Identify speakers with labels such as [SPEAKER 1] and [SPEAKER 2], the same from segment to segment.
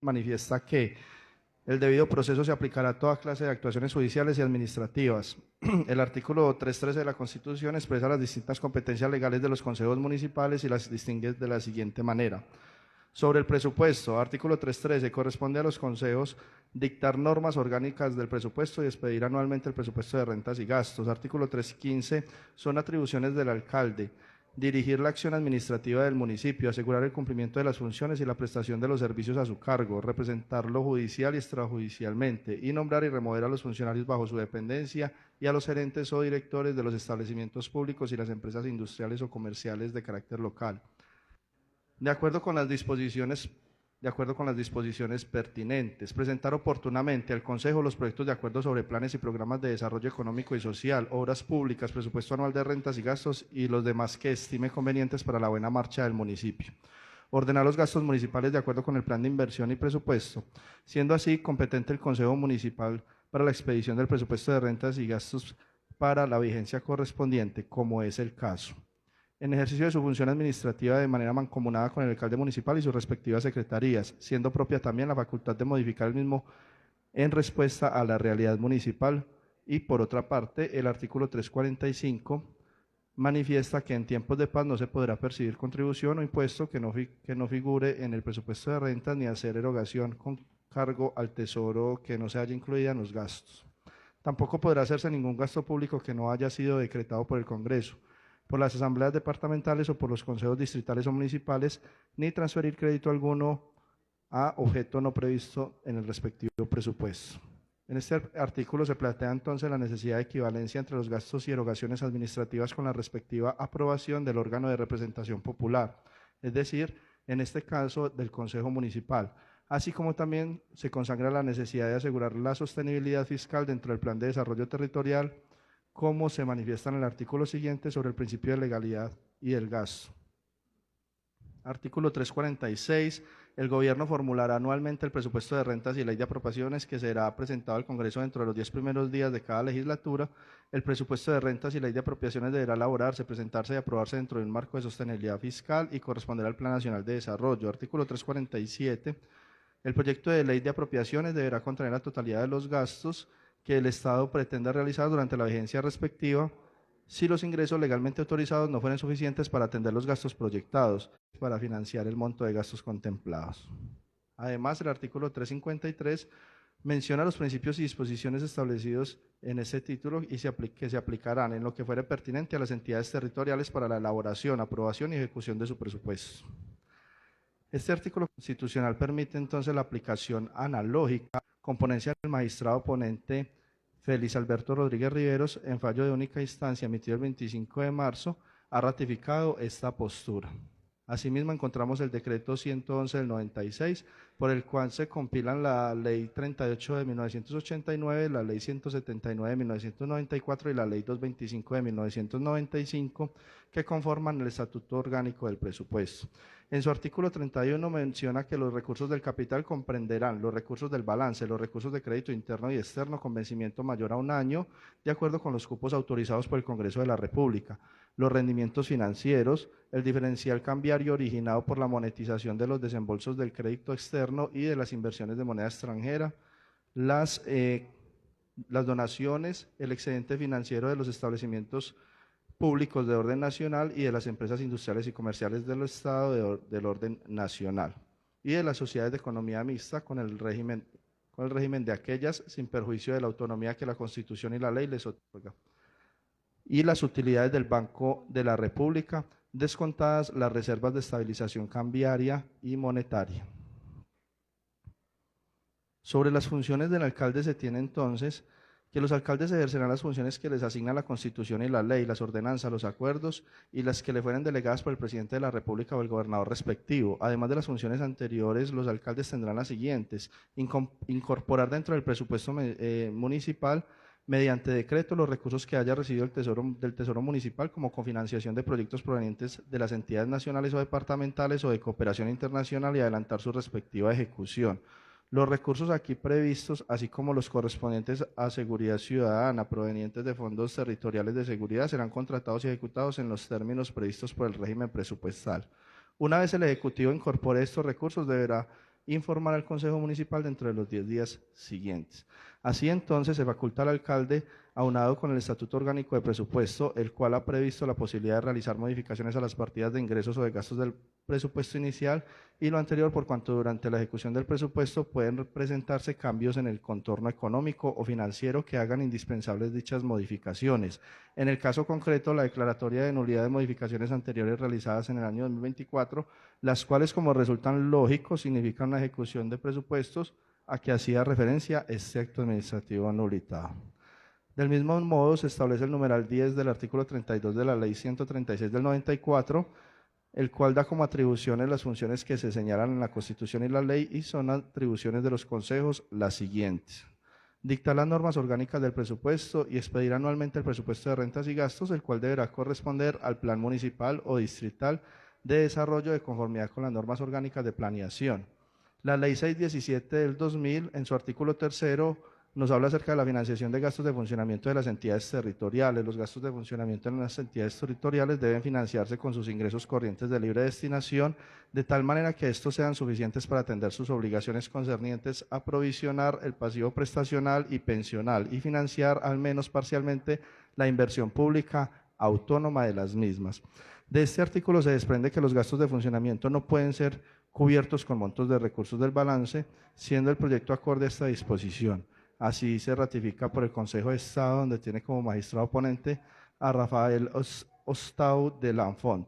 [SPEAKER 1] manifiesta que el debido proceso se aplicará a toda clase de actuaciones judiciales y administrativas. El artículo 313 de la Constitución expresa las distintas competencias legales de los consejos municipales y las distingue de la siguiente manera. Sobre el presupuesto, artículo 313, corresponde a los consejos dictar normas orgánicas del presupuesto y expedir anualmente el presupuesto de rentas y gastos. Artículo 315, son atribuciones del alcalde dirigir la acción administrativa del municipio, asegurar el cumplimiento de las funciones y la prestación de los servicios a su cargo, representarlo judicial y extrajudicialmente, y nombrar y remover a los funcionarios bajo su dependencia y a los gerentes o directores de los establecimientos públicos y las empresas industriales o comerciales de carácter local. De acuerdo con las disposiciones pertinentes, presentar oportunamente al Consejo los proyectos de acuerdo sobre planes y programas de desarrollo económico y social, obras públicas, presupuesto anual de rentas y gastos y los demás que estime convenientes para la buena marcha del municipio. Ordenar los gastos municipales de acuerdo con el plan de inversión y presupuesto, siendo así competente el Consejo Municipal para la expedición del presupuesto de rentas y gastos para la vigencia correspondiente, como es el caso. En ejercicio de su función administrativa de manera mancomunada con el alcalde municipal y sus respectivas secretarías, siendo propia también la facultad de modificar el mismo en respuesta a la realidad municipal. Y por otra parte, el artículo 345 manifiesta que en tiempos de paz no se podrá percibir contribución o impuesto que no figure en el presupuesto de rentas ni hacer erogación con cargo al tesoro que no se haya incluida en los gastos. Tampoco podrá hacerse ningún gasto público que no haya sido decretado por el Congreso, por las asambleas departamentales o por los consejos distritales o municipales, ni transferir crédito alguno a objeto no previsto en el respectivo presupuesto. En este artículo se plantea entonces la necesidad de equivalencia entre los gastos y erogaciones administrativas con la respectiva aprobación del órgano de representación popular, es decir, en este caso del Consejo Municipal, así como también se consagra la necesidad de asegurar la sostenibilidad fiscal dentro del Plan de Desarrollo Territorial, como se manifiesta en el artículo siguiente sobre el principio de legalidad y del gasto. Artículo 346. El gobierno formulará anualmente el presupuesto de rentas y ley de apropiaciones que será presentado al Congreso dentro de los 10 primeros días de cada legislatura. El presupuesto de rentas y ley de apropiaciones deberá elaborarse, presentarse y aprobarse dentro de un marco de sostenibilidad fiscal y corresponder al Plan Nacional de Desarrollo. Artículo 347. El proyecto de ley de apropiaciones deberá contener la totalidad de los gastos que el Estado pretenda realizar durante la vigencia respectiva, si los ingresos legalmente autorizados no fueren suficientes para atender los gastos proyectados, para financiar el monto de gastos contemplados. Además, el artículo 353 menciona los principios y disposiciones establecidos en este título y que se aplicarán en lo que fuere pertinente a las entidades territoriales para la elaboración, aprobación y ejecución de su presupuesto. Este artículo constitucional permite entonces la aplicación analógica con ponencia del magistrado ponente Félix Alberto Rodríguez Riveros, en fallo de única instancia emitido el 25 de marzo, ha ratificado esta postura. Asimismo, encontramos el decreto 111 del 96, por el cual se compilan la Ley 38 de 1989, la Ley 179 de 1994 y la Ley 225 de 1995, que conforman el Estatuto Orgánico del Presupuesto. En su artículo 31 menciona que los recursos del capital comprenderán los recursos del balance, los recursos de crédito interno y externo con vencimiento mayor a un año, de acuerdo con los cupos autorizados por el Congreso de la República, los rendimientos financieros, el diferencial cambiario originado por la monetización de los desembolsos del crédito externo y de las inversiones de moneda extranjera, las donaciones, el excedente financiero de los establecimientos públicos de orden nacional y de las empresas industriales y comerciales del Estado del orden nacional y de las sociedades de economía mixta con el régimen de aquellas sin perjuicio de la autonomía que la Constitución y la ley les otorga, y las utilidades del Banco de la República, descontadas las reservas de estabilización cambiaria y monetaria. Sobre las funciones del alcalde se tiene entonces que los alcaldes ejercerán las funciones que les asigna la Constitución y la ley, las ordenanzas, los acuerdos y las que le fueren delegadas por el presidente de la República o el gobernador respectivo. Además de las funciones anteriores, los alcaldes tendrán las siguientes: incorporar dentro del presupuesto municipal, mediante decreto, los recursos que haya recibido del Tesoro Municipal como cofinanciación de proyectos provenientes de las entidades nacionales o departamentales o de cooperación internacional y adelantar su respectiva ejecución. Los recursos aquí previstos, así como los correspondientes a seguridad ciudadana provenientes de fondos territoriales de seguridad, serán contratados y ejecutados en los términos previstos por el régimen presupuestal. Una vez el Ejecutivo incorpore estos recursos, deberá informar al Consejo Municipal dentro de los 10 días siguientes. Así entonces se faculta al alcalde, aunado con el Estatuto Orgánico de Presupuesto, el cual ha previsto la posibilidad de realizar modificaciones a las partidas de ingresos o de gastos del presupuesto inicial y lo anterior por cuanto durante la ejecución del presupuesto pueden presentarse cambios en el contorno económico o financiero que hagan indispensables dichas modificaciones. En el caso concreto, la declaratoria de nulidad de modificaciones anteriores realizadas en el año 2024, las cuales como resultan lógicos significan una ejecución de presupuestos a que hacía referencia este acto administrativo anulitado. Del mismo modo, se establece el numeral 10 del artículo 32 de la Ley 136 del 94, el cual da como atribuciones las funciones que se señalan en la Constitución y la ley y son atribuciones de los consejos las siguientes. Dictar las normas orgánicas del presupuesto y expedir anualmente el presupuesto de rentas y gastos, el cual deberá corresponder al plan municipal o distrital de desarrollo de conformidad con las normas orgánicas de planeación. La Ley 617 del 2000, en su artículo 3º, nos habla acerca de la financiación de gastos de funcionamiento de las entidades territoriales. Los gastos de funcionamiento en las entidades territoriales deben financiarse con sus ingresos corrientes de libre destinación, de tal manera que estos sean suficientes para atender sus obligaciones concernientes a provisionar el pasivo prestacional y pensional y financiar al menos parcialmente la inversión pública autónoma de las mismas. De este artículo se desprende que los gastos de funcionamiento no pueden ser cubiertos con montos de recursos del balance, siendo el proyecto acorde a esta disposición. Así se ratifica por el Consejo de Estado, donde tiene como magistrado ponente a Rafael Ostau de Lanfont.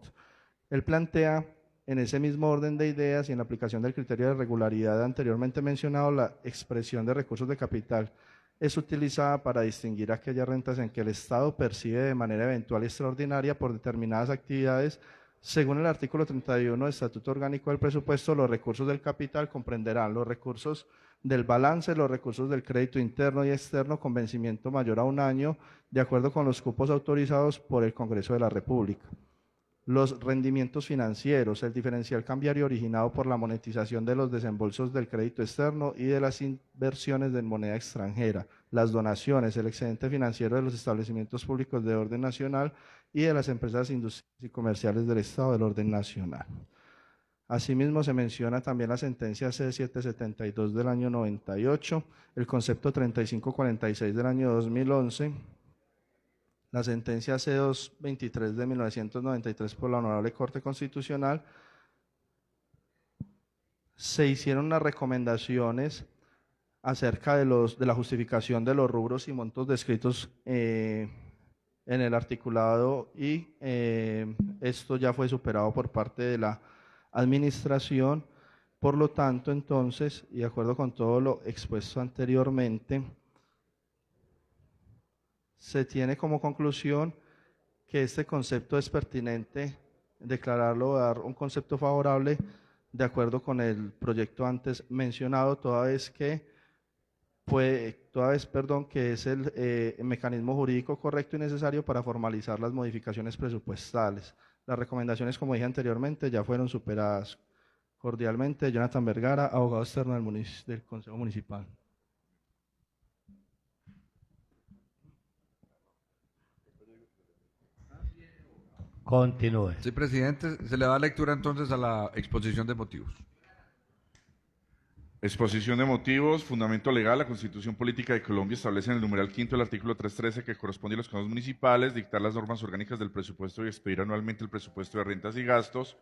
[SPEAKER 1] Él plantea, en ese mismo orden de ideas y en la aplicación del criterio de regularidad anteriormente mencionado, la expresión de recursos de capital es utilizada para distinguir aquellas rentas en que el Estado percibe de manera eventual y extraordinaria por determinadas actividades. Según el artículo 31 del Estatuto Orgánico del Presupuesto, los recursos del capital comprenderán los recursos del balance, los recursos del crédito interno y externo con vencimiento mayor a 1 año, de acuerdo con los cupos autorizados por el Congreso de la República. Los rendimientos financieros, el diferencial cambiario originado por la monetización de los desembolsos del crédito externo y de las inversiones en moneda extranjera, las donaciones, el excedente financiero de los establecimientos públicos de orden nacional y de las empresas industriales y comerciales del Estado del orden nacional. Asimismo, se menciona también la sentencia C772 del año 98, el concepto 3546 del año 2011, la sentencia C223 de 1993 por la Honorable Corte Constitucional. Se hicieron unas recomendaciones acerca de la justificación de los rubros y montos descritos en el articulado y esto ya fue superado por parte de la administración. Por lo tanto, entonces, y de acuerdo con todo lo expuesto anteriormente, se tiene como conclusión que este concepto es pertinente declararlo, dar un concepto favorable de acuerdo con el proyecto antes mencionado, toda vez que es el mecanismo jurídico correcto y necesario para formalizar las modificaciones presupuestales. Las recomendaciones, como dije anteriormente, ya fueron superadas. Cordialmente, Jonathan Vergara, abogado externo del Consejo Municipal.
[SPEAKER 2] Continúe.
[SPEAKER 3] Sí, presidente, se le da lectura entonces a la exposición de motivos.
[SPEAKER 4] Exposición de motivos, fundamento legal. La Constitución Política de Colombia establece en el numeral 5 del artículo 313 que corresponde a los consejos municipales dictar las normas orgánicas del presupuesto y expedir anualmente el presupuesto de rentas y gastos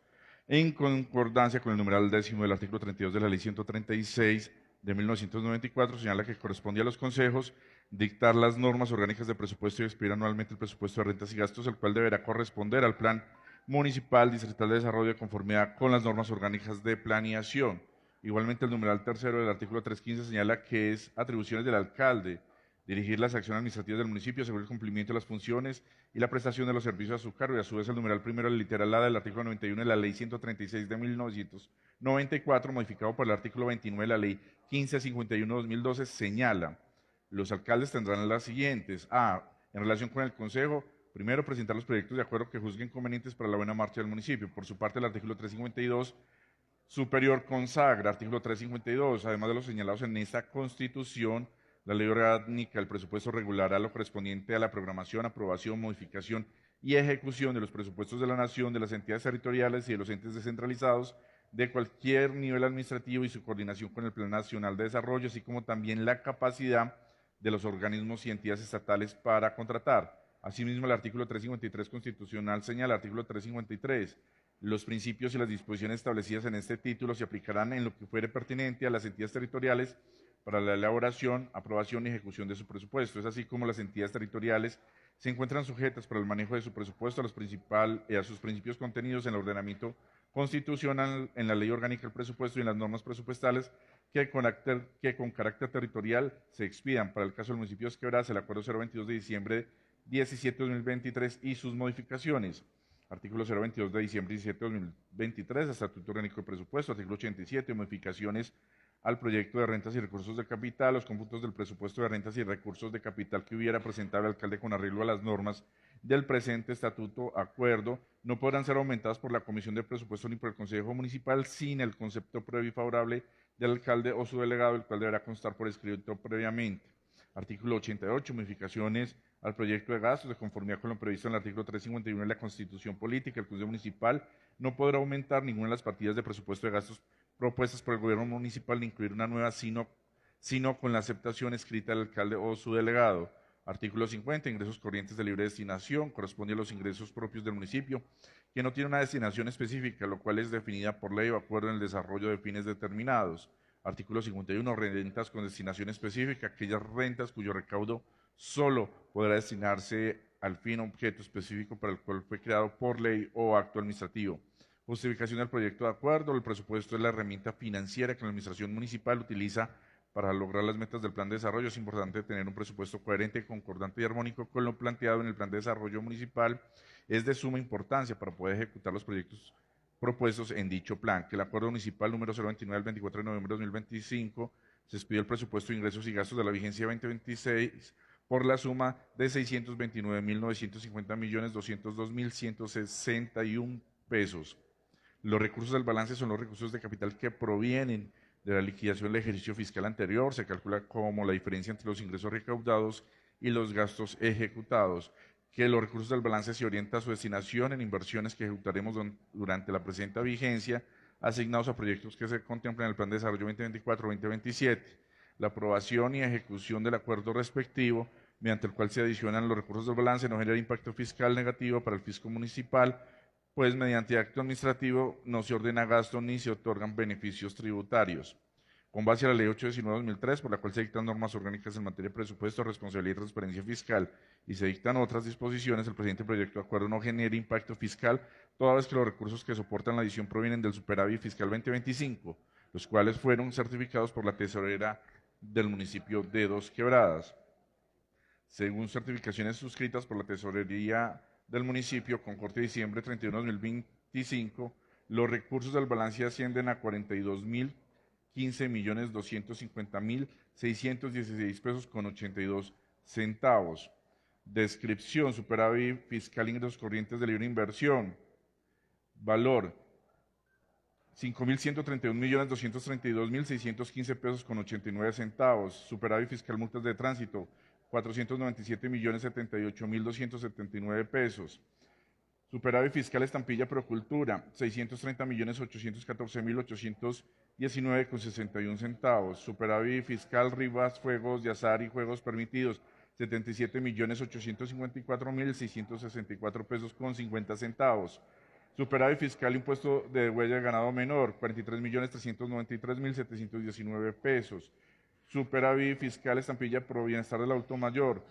[SPEAKER 4] en concordancia con el numeral 10 del artículo 32 de la Ley 136 de 1994, señala que corresponde a los consejos dictar las normas orgánicas de presupuesto y expedir anualmente el presupuesto de rentas y gastos, el cual deberá corresponder al plan municipal distrital de desarrollo de conformidad con las normas orgánicas de planeación. Igualmente, el numeral 3º del artículo 315 señala que es atribuciones del alcalde dirigir las acciones administrativas del municipio según el cumplimiento de las funciones y la prestación de los servicios a su cargo, y a su vez el numeral 1º del literal A del artículo 91 de la Ley 136 de 1994, modificado por el artículo 29 de la Ley 1551-2012, señala: los alcaldes tendrán las siguientes: A, en relación con el Consejo, primero, presentar los proyectos de acuerdo que juzguen convenientes para la buena marcha del municipio. Por su parte, el artículo 352 superior consagra, artículo 352, además de los señalados en esta Constitución, la ley orgánica del presupuesto regulará lo correspondiente a la programación, aprobación, modificación y ejecución de los presupuestos de la Nación, de las entidades territoriales y de los entes descentralizados, de cualquier nivel administrativo y su coordinación con el Plan Nacional de Desarrollo, así como también la capacidad de los organismos y entidades estatales para contratar. Asimismo, el artículo 353 constitucional señala, artículo 353, los principios y las disposiciones establecidas en este título se aplicarán en lo que fuere pertinente a las entidades territoriales para la elaboración, aprobación y ejecución de su presupuesto. Es así como las entidades territoriales se encuentran sujetas para el manejo de su presupuesto a sus principios contenidos en el ordenamiento constitucional, en la Ley Orgánica del Presupuesto y en las normas presupuestales que con carácter territorial se expidan. Para el caso del municipio de Quebradas, el Acuerdo 022 de diciembre 17 de 2023 y sus modificaciones. Artículo 022 de diciembre 17 de 2023, Estatuto Orgánico de Presupuesto. Artículo 87, modificaciones al proyecto de rentas y recursos de capital, los cómputos del presupuesto de rentas y recursos de capital que hubiera presentado el alcalde con arreglo a las normas del presente estatuto, acuerdo, no podrán ser aumentadas por la Comisión de Presupuesto ni por el Consejo Municipal sin el concepto previo y favorable del alcalde o su delegado, el cual deberá constar por escrito previamente. Artículo 88, modificaciones al proyecto de gastos de conformidad con lo previsto en el artículo 351 de la Constitución Política. El Consejo Municipal no podrá aumentar ninguna de las partidas de presupuesto de gastos propuestas por el gobierno municipal ni incluir una nueva, sino con la aceptación escrita del alcalde o su delegado. Artículo 50, ingresos corrientes de libre destinación, corresponde a los ingresos propios del municipio, que no tiene una destinación específica, lo cual es definida por ley o acuerdo en el desarrollo de fines determinados. Artículo 51, rentas con destinación específica, aquellas rentas cuyo recaudo solo podrá destinarse al fin objeto específico para el cual fue creado por ley o acto administrativo. Justificación del proyecto de acuerdo. El presupuesto es la herramienta financiera que la administración municipal utiliza para lograr las metas del plan de desarrollo. Es importante tener un presupuesto coherente, concordante y armónico con lo planteado en el plan de desarrollo municipal. Es de suma importancia para poder ejecutar los proyectos propuestos en dicho plan, que el acuerdo municipal número 029 del 24 de noviembre de 2025 se expidió el presupuesto de ingresos y gastos de la vigencia 2026 por la suma de 629.950.202.161 pesos. Los recursos del balance son los recursos de capital que provienen de la liquidación del ejercicio fiscal anterior. Se calcula como la diferencia entre los ingresos recaudados y los gastos ejecutados. Que los recursos del balance se orientan a su destinación en inversiones que ejecutaremos durante la presente vigencia, asignados a proyectos que se contemplan en el Plan de Desarrollo 2024-2027. La aprobación y ejecución del acuerdo respectivo, mediante el cual se adicionan los recursos del balance, no genera impacto fiscal negativo para el fisco municipal, pues mediante acto administrativo no se ordena gasto ni se otorgan beneficios tributarios. Con base a la Ley 819/2003, por la cual se dictan normas orgánicas en materia de presupuesto, responsabilidad y transparencia fiscal, y se dictan otras disposiciones, el presente proyecto de acuerdo no genera impacto fiscal, toda vez que los recursos que soportan la adición provienen del superávit fiscal 2025, los cuales fueron certificados por la tesorera del municipio de Dos Quebradas. Según certificaciones suscritas por la tesorería del municipio con corte de diciembre 31 de 2025, los recursos del balance ascienden a 42.015.250.616 pesos con 82 centavos. Descripción: superávit fiscal, ingresos corrientes de libre inversión. Valor: 5.131.232.615 pesos con 89 centavos. Superávit fiscal, multas de tránsito: 497.078.279 pesos. Superávit fiscal, estampilla Procultura: 630.814.819 con 61 centavos. Superávit fiscal, ribas, juegos de azar y juegos permitidos: 77.854.664 pesos con 50 centavos. Superávit fiscal, impuesto de huella de ganado menor: 43.393.719 pesos. Superávit fiscal, estampilla Pro Bienestar del Adulto Mayor: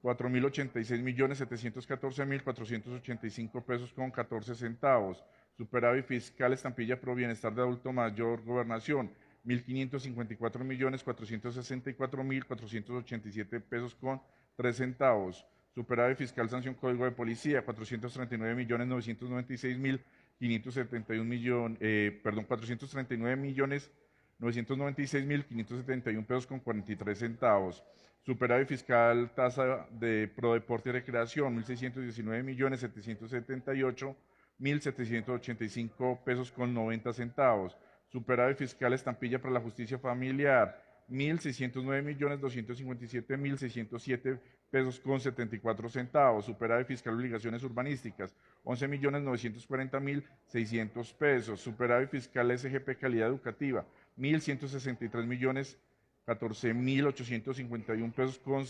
[SPEAKER 4] 4.086.714.485 pesos con 14 centavos. Superávit fiscal, estampilla Pro Bienestar del Adulto Mayor Gobernación: 1.554.464.487 pesos con 3 centavos. Superávit fiscal, sanción Código de Policía: 439.996.571 pesos con 43 centavos. Superávit fiscal, tasa de Prodeporte y Recreación: 1.619.778.785 pesos con 90 centavos. Superávit fiscal, estampilla para la justicia familiar: 1.609.257.607 pesos con 74 centavos. Superávit fiscal obligaciones urbanísticas, 11.940.600 pesos. Superávit fiscal SGP calidad educativa, 1.163.014.851 pesos con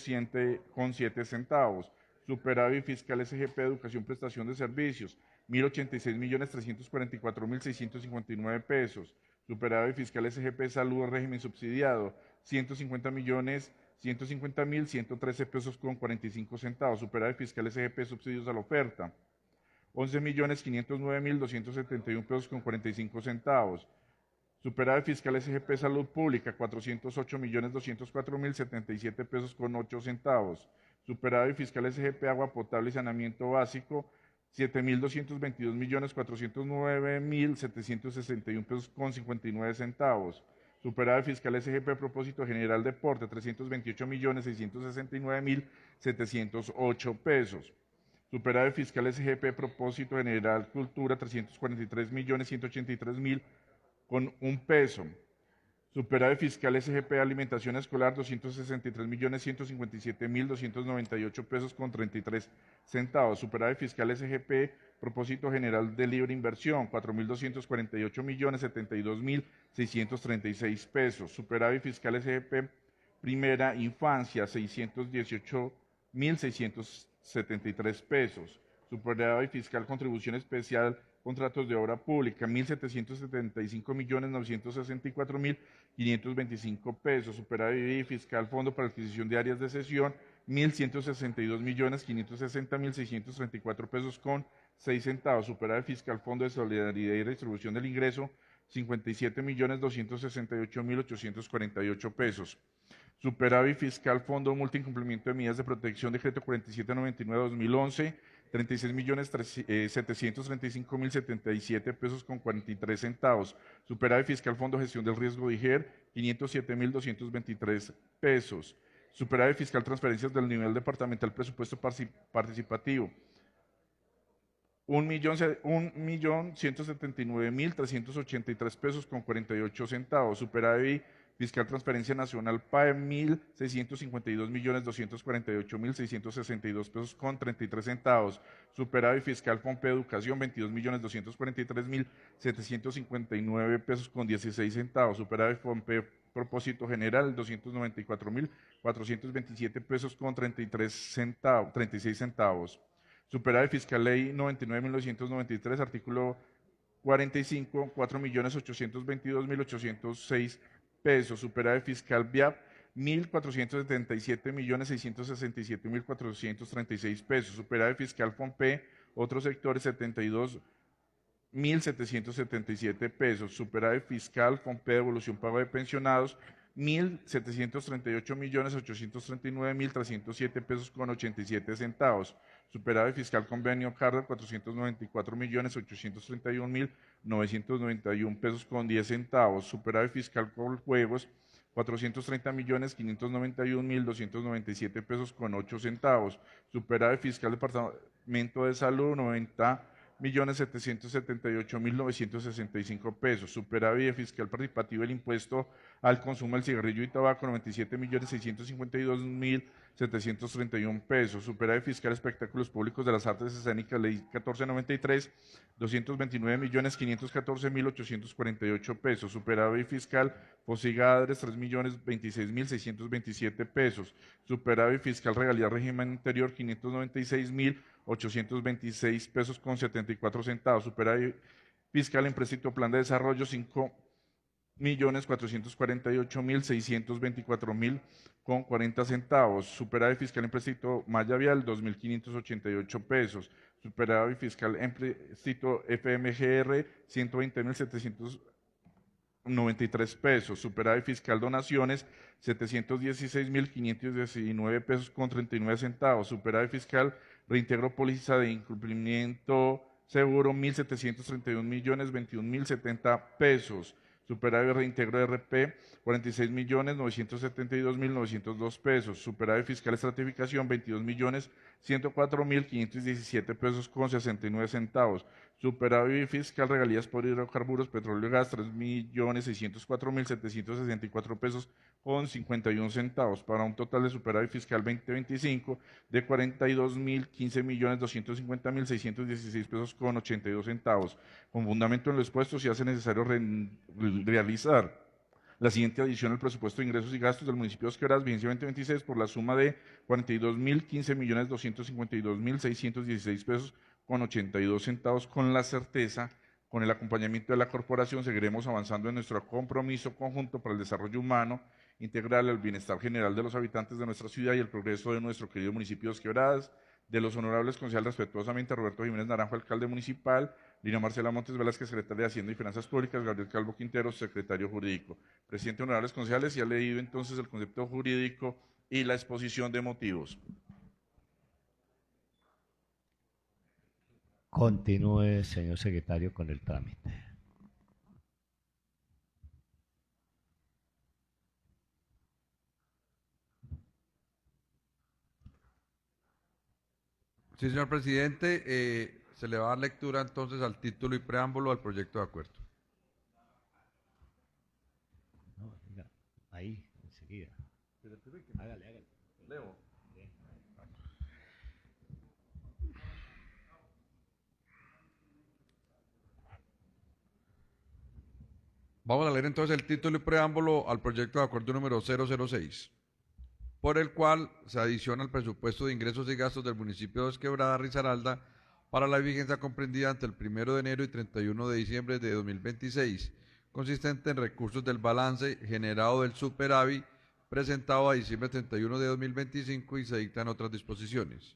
[SPEAKER 4] 7 centavos. Superávit fiscal SGP educación prestación de servicios, 1.086.344.659 pesos. Superávit fiscal SGP salud régimen subsidiado, 150.113 pesos con 45 centavos. Superávit fiscal SGP subsidios a la oferta, 11.509.271 pesos con 45 centavos. Superávit fiscal SGP salud pública, 408.204.077 pesos con 8 centavos. Superávit fiscal SGP agua potable y saneamiento básico, 7.222.409.761 pesos con 59 centavos. Superávit fiscal SGP propósito general deporte, 328.669.708 pesos. Superávit fiscal SGP propósito general cultura, 343.183.000 con 1 peso. Superávit fiscal SGP alimentación escolar, 263.157.298 pesos con 33 centavos. Superávit fiscal SGP propósito general de libre inversión, 4.248.072.636 pesos. Superávit fiscal SGP primera infancia, 618.673 pesos. Superávit fiscal contribución especial contratos de obra pública, 1.775.964.525 pesos. Superávit fiscal fondo para adquisición de áreas de sesión, 1.162.560.634 pesos con 6 centavos. Superávit fiscal fondo de solidaridad y redistribución del ingreso, 57.268.848 pesos. Superávit fiscal fondo multa incumplimiento de medidas de protección, decreto 4799/2011, 36.735.077 pesos con 43 centavos. Superávit fiscal fondo gestión del riesgo DIGER, 507.223 pesos. Superávit fiscal transferencias del nivel departamental presupuesto participativo, 1.179.383 pesos con 48 centavos. Superávit fiscal transferencia nacional PAE, 1.652.248.662 pesos con 33 centavos. Superávit fiscal FOMPE educación, 22.243.759 pesos con 16 centavos. Superávit FOMPE propósito general, 294.427 pesos con 36 centavos. Superávit fiscal ley 99.993, artículo 45, 4.822.806 pesos. Superávit fiscal VIAP, 1.477.667.436 pesos. Superávit fiscal FOMPE, otros sectores, 72.777 pesos. Superávit fiscal FOMPE, devolución pago de pensionados, 1.738.839.307 pesos con 87 centavos. Superávit fiscal convenio Carder, 494.831.991 pesos con 10 centavos. Superávit fiscal Coljuegos, 430.591.297 pesos con 8 centavos. Superávit fiscal Departamento de Salud, 90.778.965 pesos. Superávit fiscal participativo del impuesto al consumo del cigarrillo y tabaco, 97.652.731 pesos. Superávit fiscal espectáculos públicos de las artes escénicas, ley 1493, 229.514.848 pesos. Superávit fiscal Posigadres, 3.026.627 pesos. Superávit fiscal regalía régimen interior, 596.826 pesos con 74 centavos. Superávit fiscal empréstito plan de desarrollo, 5.448.624.000 con 40 centavos. Superávit fiscal empréstito malla vial, 2.588 pesos. Superávit fiscal empréstito FMGR, 120.793 pesos. Superávit fiscal donaciones, 716.519 pesos con 39 centavos. Superávit fiscal reintegro póliza de incumplimiento seguro, 1.731.021.070 pesos. Superávit reintegro de RP, 46.972.902 pesos. Superávit fiscal estratificación, 22.104.517 pesos con 69 centavos. Superávit fiscal, regalías por hidrocarburos, petróleo y gas, 3.604.764 pesos con 51 centavos, para un total de superávit fiscal 2025 de 42.015.250.616 pesos con 82 centavos. Con fundamento en lo expuesto, se hace necesario realizar la siguiente adición al presupuesto de ingresos y gastos del municipio de Dos Quebradas, vigencia 2026, por la suma de 42.015.252.616 pesos con 82 centavos, con la certeza, con el acompañamiento de la corporación, seguiremos avanzando en nuestro compromiso conjunto para el desarrollo humano integral, el bienestar general de los habitantes de nuestra ciudad y el progreso de nuestro querido municipio de Dos Quebradas. De los honorables concejales, respetuosamente, Roberto Jiménez Naranjo, alcalde municipal; Lina Marcela Montes Velázquez, secretaria de Hacienda y Finanzas Públicas; Gabriel Calvo Quintero, secretario jurídico. Presidente, honorables concejales, ya ha leído entonces el concepto jurídico y la exposición de motivos.
[SPEAKER 2] Continúe, señor secretario, con el trámite.
[SPEAKER 3] Sí, señor presidente, se le va a dar lectura entonces al título y preámbulo al proyecto de acuerdo.
[SPEAKER 2] No, mira, ahí, enseguida. Hágale, hágale.
[SPEAKER 4] Leo.
[SPEAKER 3] Vamos a leer entonces el título y preámbulo al proyecto de acuerdo número 006, por el cual se adiciona el presupuesto de ingresos y gastos del municipio de Dos Quebradas, Risaralda, para la vigencia comprendida entre el 1 de enero y 31 de diciembre de 2026, consistente en recursos del balance generado del superávit presentado a diciembre 31 de 2025, y se dictan otras disposiciones.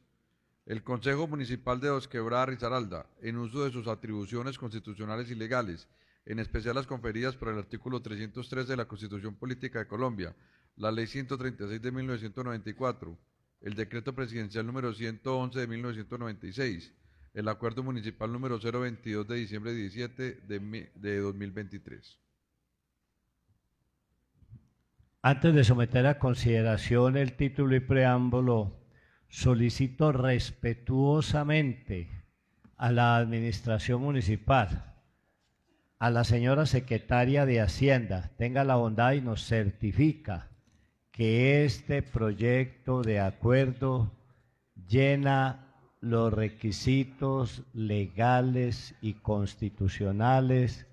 [SPEAKER 3] El Consejo Municipal de Dos Quebradas, Risaralda, en uso de sus atribuciones constitucionales y legales, en especial las conferidas por el artículo 313 de la Constitución Política de Colombia, la Ley 136 de 1994, el Decreto Presidencial número 111 de 1996, el Acuerdo Municipal número 022 de diciembre 17 de 2023.
[SPEAKER 2] Antes de someter a consideración el título y preámbulo, solicito respetuosamente a la Administración Municipal, a la señora Secretaria de Hacienda, tenga la bondad y nos certifica que este proyecto de acuerdo llena los requisitos legales y constitucionales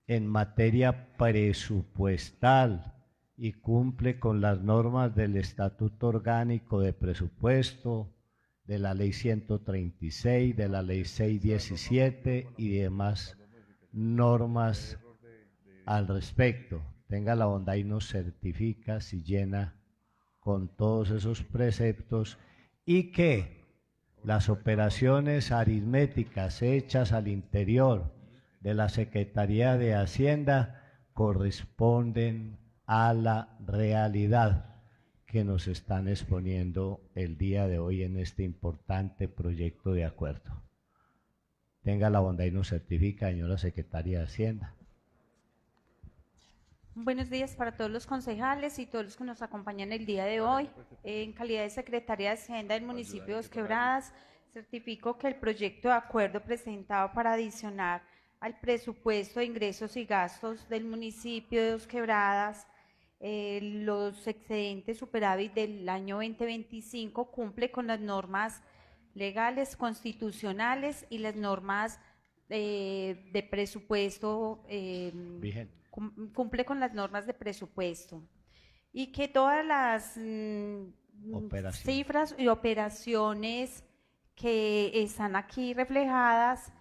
[SPEAKER 2] en materia presupuestal y cumple con las normas del Estatuto Orgánico de Presupuesto, de la Ley 136, de la Ley 617 y demás normas al respecto. Tenga la bondad y nos certifica si llena con todos esos preceptos, y que las operaciones aritméticas hechas al interior de la Secretaría de Hacienda corresponden a la realidad que nos están exponiendo el día de hoy en este importante proyecto de acuerdo. Tenga la bondad y nos certifica, señora Secretaria de Hacienda.
[SPEAKER 5] Buenos días para todos los concejales y todos los que nos acompañan el día de hoy. En calidad de Secretaria de Hacienda del municipio de Dos Quebradas, certifico que el proyecto de acuerdo presentado para adicionar al presupuesto de ingresos y gastos del municipio de Dos Quebradas los excedentes superávit del año 2025 cumple con las normas legales, constitucionales y las normas de presupuesto
[SPEAKER 2] Vigente.
[SPEAKER 5] cumple con las normas de presupuesto, y que todas las cifras y operaciones que están aquí reflejadas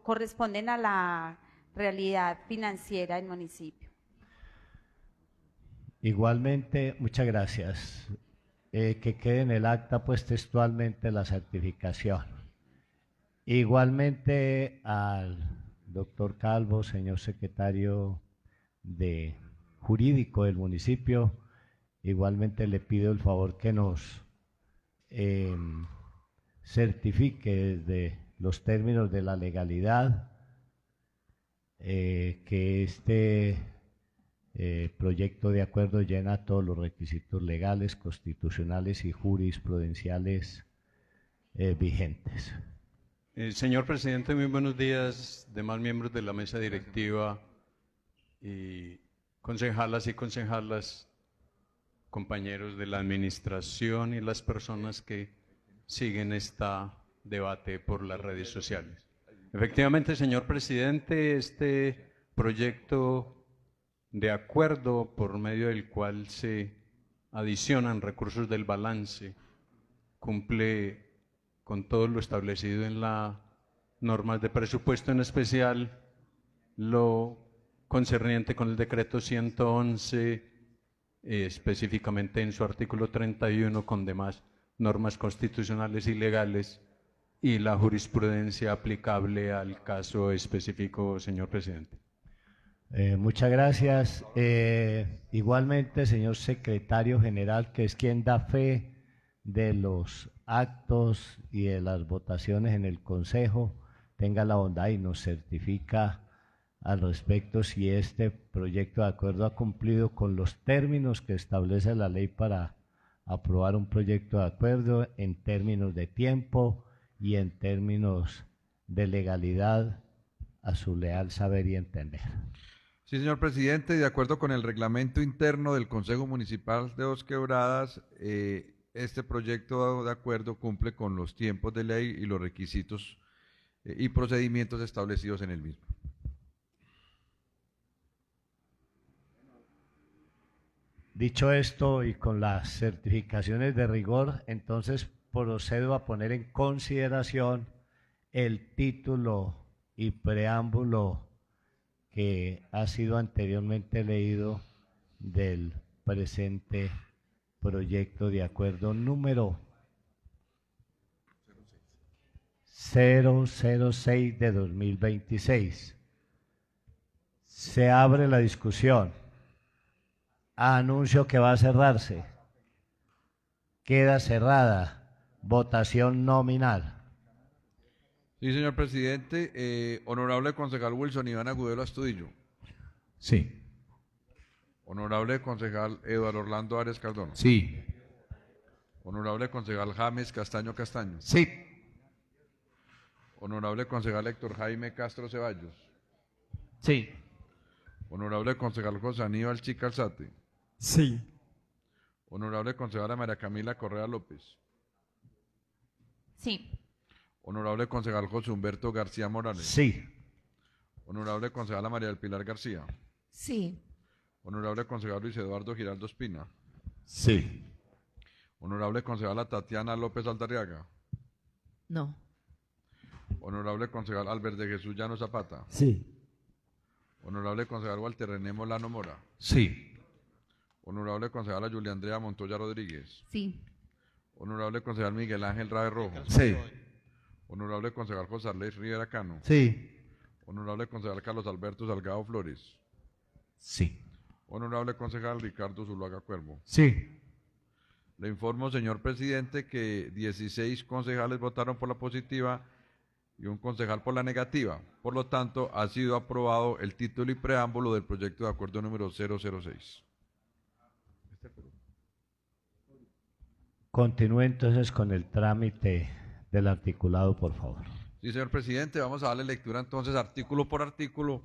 [SPEAKER 5] corresponden a la realidad financiera del municipio.
[SPEAKER 2] Igualmente, muchas gracias. Que quede en el acta pues textualmente la certificación. Igualmente al doctor Calvo, señor secretario de jurídico del municipio, igualmente le pido el favor que nos certifique desde los términos de la legalidad que este proyecto de acuerdo llena todos los requisitos legales, constitucionales y jurisprudenciales vigentes.
[SPEAKER 6] Señor presidente, muy buenos días, demás miembros de la mesa directiva y concejalas y concejalas, compañeros de la administración y las personas que siguen este debate por las redes sociales. Efectivamente, señor presidente, este proyecto de acuerdo por medio del cual se adicionan recursos del balance cumple con todo lo establecido en las normas de presupuesto, en especial lo concerniente con el decreto 111, específicamente en su artículo 31, con demás normas constitucionales y legales, y la jurisprudencia aplicable al caso específico, señor presidente.
[SPEAKER 2] Muchas gracias. Igualmente, señor secretario general, que es quien da fe de los actos y de las votaciones en el Consejo, tenga la bondad y nos certifica al respecto si este proyecto de acuerdo ha cumplido con los términos que establece la ley para aprobar un proyecto de acuerdo en términos de tiempo y en términos de legalidad a su leal saber y entender.
[SPEAKER 3] Sí, señor presidente, de acuerdo con el reglamento interno del Consejo Municipal de Dos Quebradas, este proyecto de acuerdo cumple con los tiempos de ley y los requisitos y procedimientos establecidos en el mismo.
[SPEAKER 2] Dicho esto y con las certificaciones de rigor, entonces procedo a poner en consideración el título y preámbulo que ha sido anteriormente leído del presente proyecto de acuerdo número 006 de 2026. Se abre la discusión. Anuncio que va a cerrarse. Queda cerrada. Votación nominal.
[SPEAKER 3] Sí, señor presidente. Honorable concejal Wilson Iván Agudelo Astudillo.
[SPEAKER 6] Sí.
[SPEAKER 3] Honorable concejal Eduardo Orlando Arias Cardona.
[SPEAKER 6] Sí.
[SPEAKER 3] Honorable concejal James Castaño Castaño.
[SPEAKER 6] Sí.
[SPEAKER 3] Honorable concejal Héctor Jaime Castro Ceballos.
[SPEAKER 6] Sí.
[SPEAKER 3] Honorable concejal José Aníbal Chica Alzate.
[SPEAKER 7] Sí.
[SPEAKER 3] Honorable concejala María Camila Correa López.
[SPEAKER 5] Sí.
[SPEAKER 3] Honorable concejal José Humberto García Morales.
[SPEAKER 2] Sí.
[SPEAKER 3] Honorable concejala María del Pilar García.
[SPEAKER 5] Sí.
[SPEAKER 3] Honorable concejal Luis Eduardo Giraldo Espina.
[SPEAKER 6] Sí.
[SPEAKER 3] Honorable concejala Tatiana López Aldarriaga.
[SPEAKER 5] No.
[SPEAKER 3] Honorable concejal Albert de Jesús Llano Zapata.
[SPEAKER 7] Sí.
[SPEAKER 3] Honorable concejal Walter René Molano Mora.
[SPEAKER 6] Sí.
[SPEAKER 3] Honorable concejala Julia Andrea Montoya Rodríguez.
[SPEAKER 5] Sí.
[SPEAKER 3] Honorable concejal Miguel Ángel Rae Rojo.
[SPEAKER 6] Sí.
[SPEAKER 3] Honorable concejal José Arley Rivera Cano.
[SPEAKER 7] Sí.
[SPEAKER 3] Honorable concejal Carlos Alberto Salgado Flores.
[SPEAKER 6] Sí.
[SPEAKER 3] Honorable concejal Ricardo Zuluaga Cuervo.
[SPEAKER 7] Sí.
[SPEAKER 3] Le informo, señor presidente, que 16 concejales votaron por la positiva y un concejal por la negativa. Por lo tanto, ha sido aprobado el título y preámbulo del proyecto de acuerdo número 006.
[SPEAKER 2] Continúe entonces con el trámite del articulado, por favor.
[SPEAKER 3] Sí, señor presidente, vamos a darle lectura entonces artículo por artículo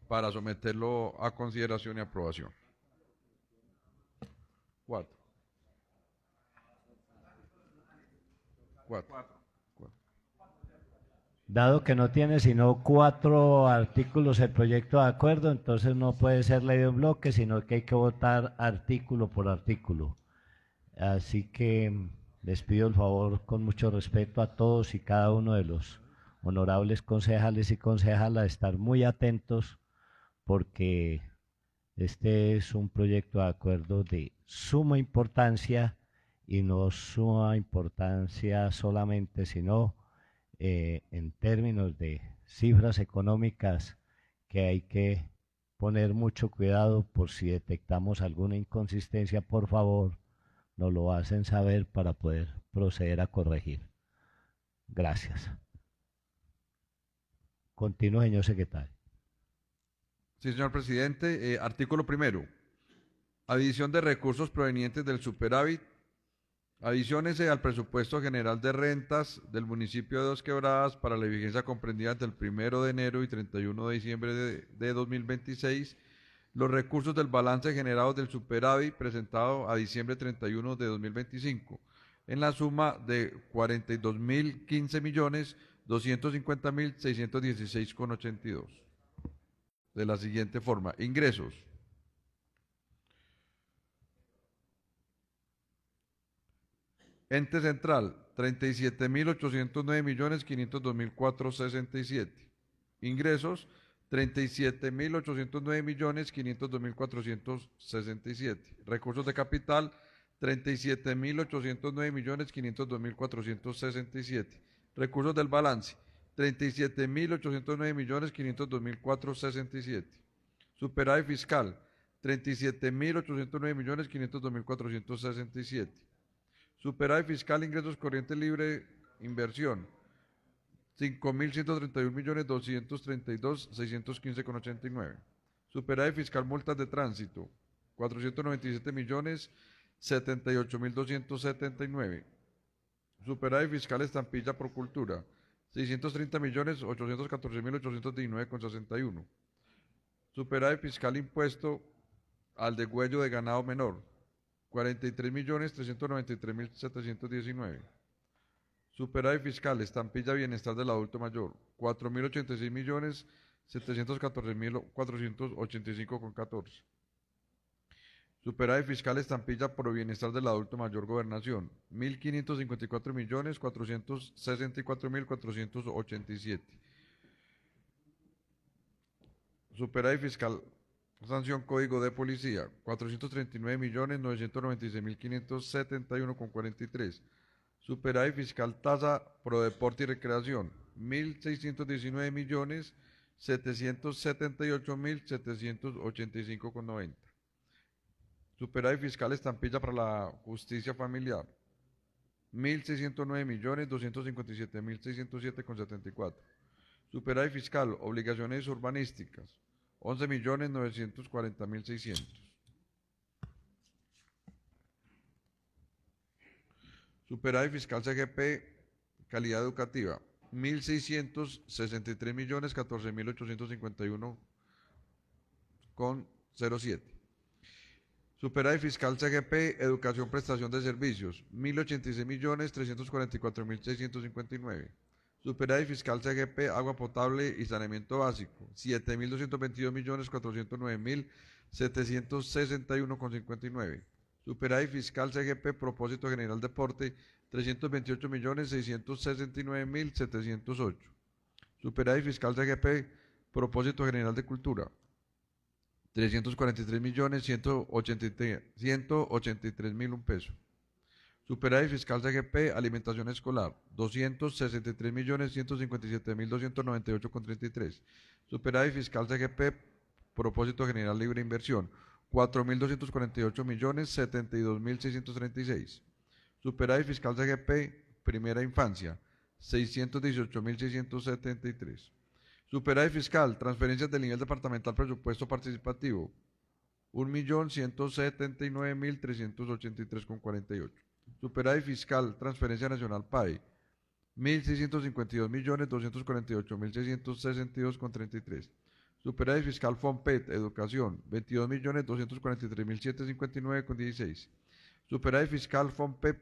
[SPEAKER 3] para someterlo a consideración y aprobación. 4.
[SPEAKER 2] Dado que no tiene sino 4 artículos el proyecto de acuerdo, entonces no puede ser leído en bloque, sino que hay que votar artículo por artículo. Así que les pido el favor, con mucho respeto a todos y cada uno de los honorables concejales y concejalas, de estar muy atentos, porque este es un proyecto de acuerdo de suma importancia, y no suma importancia solamente, sino en términos de cifras económicas, que hay que poner mucho cuidado. Por si detectamos alguna inconsistencia, por favor, nos lo hacen saber para poder proceder a corregir. Gracias. Continúe, señor secretario.
[SPEAKER 3] Sí, señor presidente. Artículo primero. Adición de recursos provenientes del superávit Adiciónese al presupuesto general de rentas del municipio de Dos Quebradas para la vigencia comprendida entre el 1 de enero y 31 de diciembre de 2026 los recursos del balance generado del superávit presentado a diciembre 31 de 2025 en la suma de 42.015.250.616,82. De la siguiente forma: ingresos. Ente central, 37.809.502.467. Ingresos, 37.809.502.467. Recursos de capital, 37.809.502.467. Recursos del balance, 37.809.502.467. Superávit fiscal, 37.809.502.467. Superávit fiscal, ingresos corrientes libre, inversión, 5.131.232.615,89. Superávit fiscal, multas de tránsito, 497.078.279. Superávit fiscal, estampilla Procultura, 630.814.819,61. Superávit fiscal, impuesto al degüello de ganado menor, 43.393.719. Superávit fiscal, estampilla bienestar del adulto mayor, 4.086.714.485,14. Superávit fiscal, estampilla pro bienestar del adulto mayor, gobernación, 1.554.464.487. Superávit fiscal, sanción código de policía, 439.996.571,43. Superávit fiscal, tasa pro deporte y recreación, 1.619.778.785,90. Superávit fiscal, estampilla para la justicia familiar, 1.609.257.607,74. Superávit fiscal, obligaciones urbanísticas, 11.940.600. Superávit fiscal CGP, calidad educativa, 1.663.014.851,07. Superávit fiscal CGP, educación, prestación de servicios, 1.086.344.659. Superávit fiscal CGP, agua potable y saneamiento básico, 7.222.409.761,59. Superávit fiscal CGP, propósito general deporte, 328.669.708. Superávit fiscal CGP, propósito general de cultura, 343.183.001 pesos. Superávit fiscal CGP, alimentación escolar, 263.157.298,33. Superávit fiscal CGP, propósito general libre inversión, 4.248.072.636. Superávit fiscal CGP, primera infancia, 618.673. Superávit fiscal, transferencias del nivel departamental presupuesto participativo, 1.179.383,48. Superávit fiscal, transferencia nacional PAE, 1.652.248.662,33. Superávit fiscal FOMPET, educación, 22.243.759,16. Superávit fiscal FOMPET,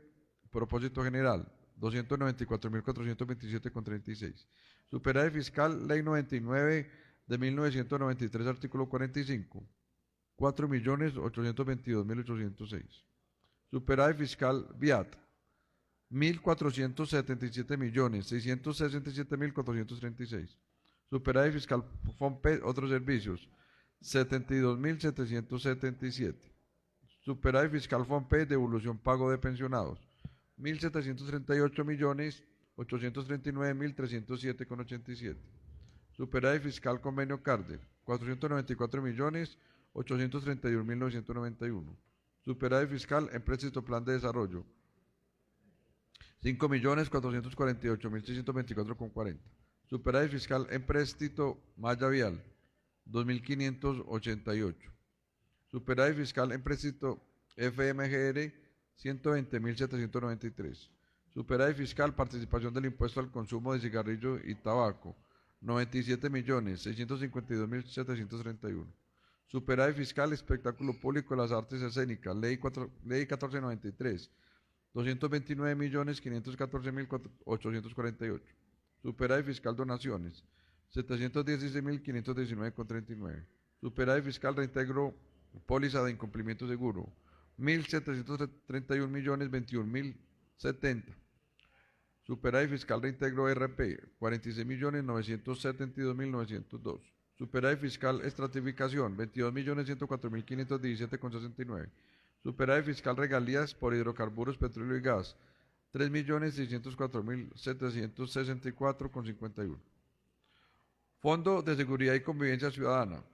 [SPEAKER 3] propósito general, 294.427,36. Superávit fiscal, ley 99 de 1993, artículo 45, 4.822.806. Superávit fiscal VIAT, 1.477.667.436. Superávit fiscal FOMPET, otros servicios, 72.777. Superávit fiscal FOMPET, devolución pago de pensionados, 1.738.839.307,87. Superávit fiscal convenio Carder, 494.831.991. Superávit fiscal empréstito plan de desarrollo, 5.448.624,40. Superávit fiscal empréstito malla vial, 2.588. Superávit fiscal empréstito FMGR, 120.793. Superávit fiscal, participación del impuesto al consumo de cigarrillo y tabaco, 97.652.731. Superávit fiscal, espectáculo público de las artes escénicas, ley 1493, 229.514.848. Superávit fiscal, donaciones, 716.519,39. Superávit fiscal, reintegro póliza de incumplimiento seguro, 1.731.021.070. Superávit fiscal, reintegro RP, 46.972.902. Superávit fiscal, estratificación, 22.104.517,69. Superávit fiscal, regalías por hidrocarburos, petróleo y gas, 3.604.764,51. Fondo de Seguridad y Convivencia Ciudadana,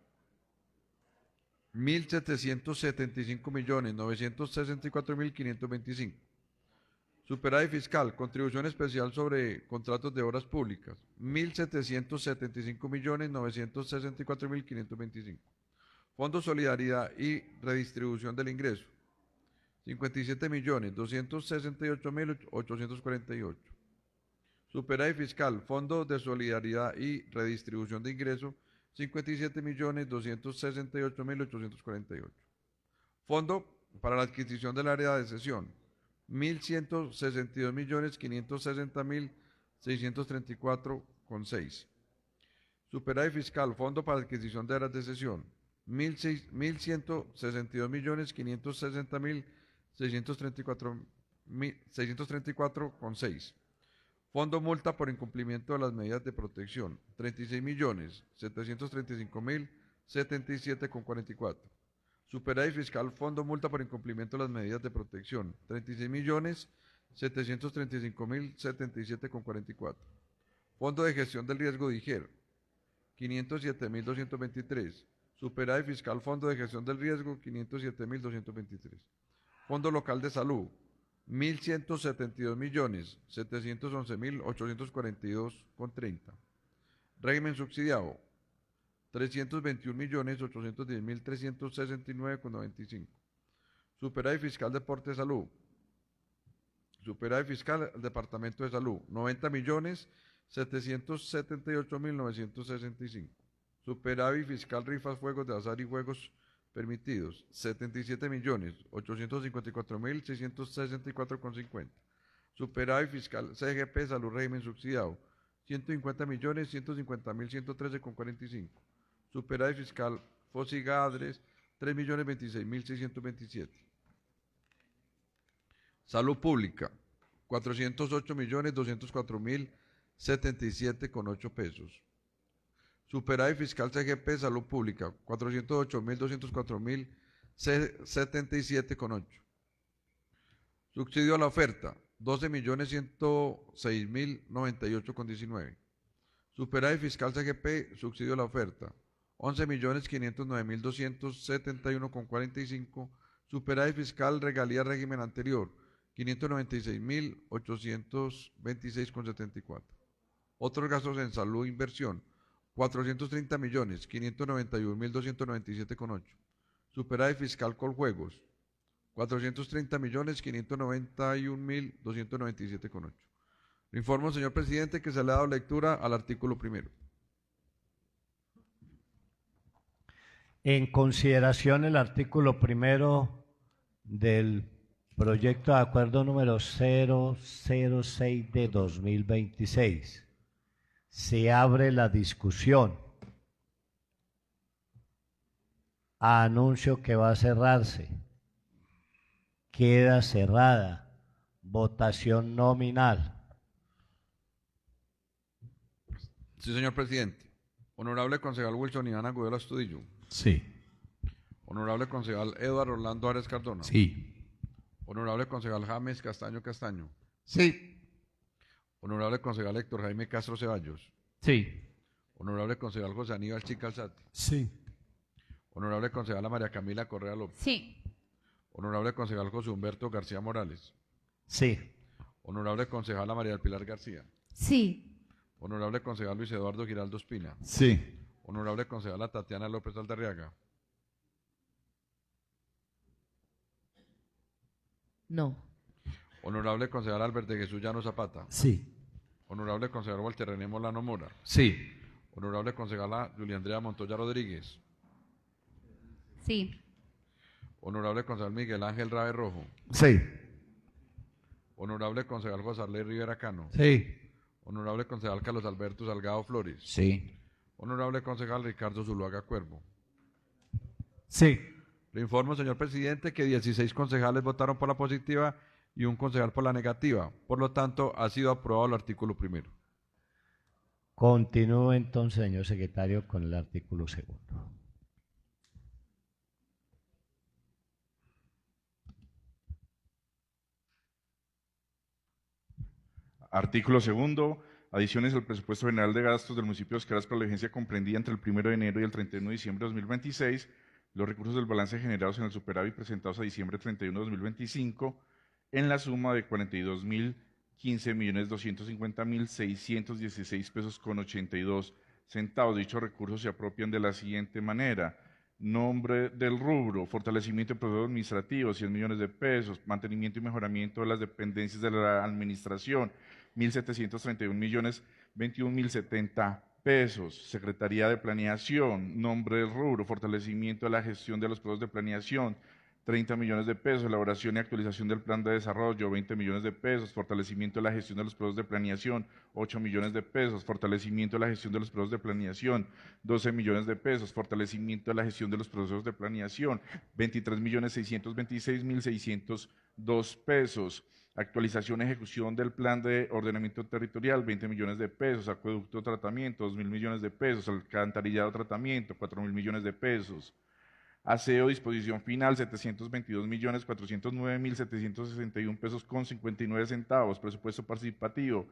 [SPEAKER 3] 1.775.964.525. Superávit fiscal, contribución especial sobre contratos de obras públicas, 1.775.964.525. Fondo Solidaridad y Redistribución del Ingreso, 57.268.848. Superávit fiscal, Fondo de Solidaridad y Redistribución de Ingreso, 57.268.848. Fondo para la adquisición del área de sesión, 1.162.560.634,6. Superávit fiscal, Fondo para adquisición de áreas de sesión, 1.162.560.634,6. Fondo multa por incumplimiento de las medidas de protección, 36.735.077,44. Superávit fiscal, Fondo multa por incumplimiento de las medidas de protección, 36.735.077,44. Fondo de gestión del riesgo DIGER, 507.223. Superávit fiscal, Fondo de gestión del riesgo, 507.223. Fondo local de salud, 1.172.711.842,30. Régimen subsidiado, 321.810.369,95. Superávit fiscal, Deporte Salud. Superávit fiscal, Departamento de Salud, 90.778.965. Superávit fiscal, rifas, juegos de azar y juegos permitidos, 77.854.664,50. Superávit fiscal, CGP, Salud, régimen subsidiado, 150.150.113,45. Superávit fiscal, Fosigadres, 3.026.627. Salud pública, 408.204.077,8 pesos. Superávit fiscal, CGP, Salud pública, 408.204.077,8. Subsidio a la oferta, 12.106.098,19. Superávit fiscal, CGP, subsidio a la oferta, 11.509.271,45. Superávit fiscal, regalía régimen anterior, 596.826,74. Otros gastos en salud e inversión, 430.591.297,8. Superávit fiscal, Coljuegos, 430.591.297,8. Le informo, señor presidente, que se le ha dado lectura al artículo primero.
[SPEAKER 2] En consideración el artículo primero del proyecto de acuerdo número 006 de 2026, se abre la discusión. Anuncio que va a cerrarse. Queda cerrada. Votación nominal.
[SPEAKER 3] Sí, señor presidente. Honorable concejal Wilson Iván Agudelo Astudillo.
[SPEAKER 7] Sí.
[SPEAKER 3] Honorable concejal Eduardo Orlando Ares Cardona.
[SPEAKER 7] Sí.
[SPEAKER 3] Honorable concejal James Castaño Castaño.
[SPEAKER 7] Sí.
[SPEAKER 3] Honorable concejal Héctor Jaime Castro Ceballos.
[SPEAKER 7] Sí.
[SPEAKER 3] Honorable concejal José Aníbal Chica Alzate.
[SPEAKER 7] Sí.
[SPEAKER 3] Honorable concejala María Camila Correa López.
[SPEAKER 5] Sí.
[SPEAKER 3] Honorable concejal José Humberto García Morales.
[SPEAKER 2] Sí.
[SPEAKER 3] Honorable concejala María del Pilar García.
[SPEAKER 5] Sí.
[SPEAKER 3] Honorable concejal Luis Eduardo Giraldo Espina.
[SPEAKER 7] Sí.
[SPEAKER 3] Honorable concejala Tatiana López Aldarriaga.
[SPEAKER 7] No.
[SPEAKER 3] Honorable concejal Albert de Jesús Llano Zapata.
[SPEAKER 8] Sí.
[SPEAKER 3] Honorable concejal Walter René Molano Mora.
[SPEAKER 8] Sí.
[SPEAKER 3] Honorable concejala Julia Andrea Montoya Rodríguez.
[SPEAKER 5] Sí.
[SPEAKER 3] Honorable concejal Miguel Ángel Rabe Rojo.
[SPEAKER 1] Sí.
[SPEAKER 3] Honorable concejal José Arley Rivera Cano.
[SPEAKER 8] Sí.
[SPEAKER 3] Honorable concejal Carlos Alberto Salgado Flores.
[SPEAKER 8] Sí.
[SPEAKER 3] Honorable concejal Ricardo Zuluaga Cuervo.
[SPEAKER 8] Sí.
[SPEAKER 3] Le informo, señor presidente, que 16 concejales votaron por la positiva y un concejal por la negativa. Por lo tanto, ha sido aprobado el artículo primero.
[SPEAKER 2] Continúo entonces, señor secretario, con el artículo segundo.
[SPEAKER 4] Artículo segundo. Adiciones al presupuesto general de gastos del municipio de Dos Quebradas para la vigencia comprendida entre el 1 de enero y el 31 de diciembre de 2026, los recursos del balance generados en el superávit presentados a diciembre 31 de 2025 en la suma de 42.015.250.616 pesos con 82 centavos. Dichos recursos se apropian de la siguiente manera. Nombre del rubro: fortalecimiento del proceso administrativo, 100 millones de pesos; mantenimiento y mejoramiento de las dependencias de la administración, 1.731.021.070 pesos. Secretaría de Planeación: nombre del rubro: fortalecimiento de la gestión de los procesos de planeación, 30 millones de pesos; elaboración y actualización del plan de desarrollo, 20 millones de pesos; fortalecimiento de la gestión de los procesos de planeación, 8 millones de pesos; fortalecimiento de la gestión de los procesos de planeación, 12 millones de pesos; fortalecimiento de la gestión de los procesos de planeación, 23.626.602 pesos; actualización y ejecución del plan de ordenamiento territorial, 20 millones de pesos; acueducto tratamiento, 2.000 millones de pesos; alcantarillado tratamiento, 4.000 millones de pesos; aseo, disposición final, 722.409.761 pesos con 59 centavos; presupuesto participativo,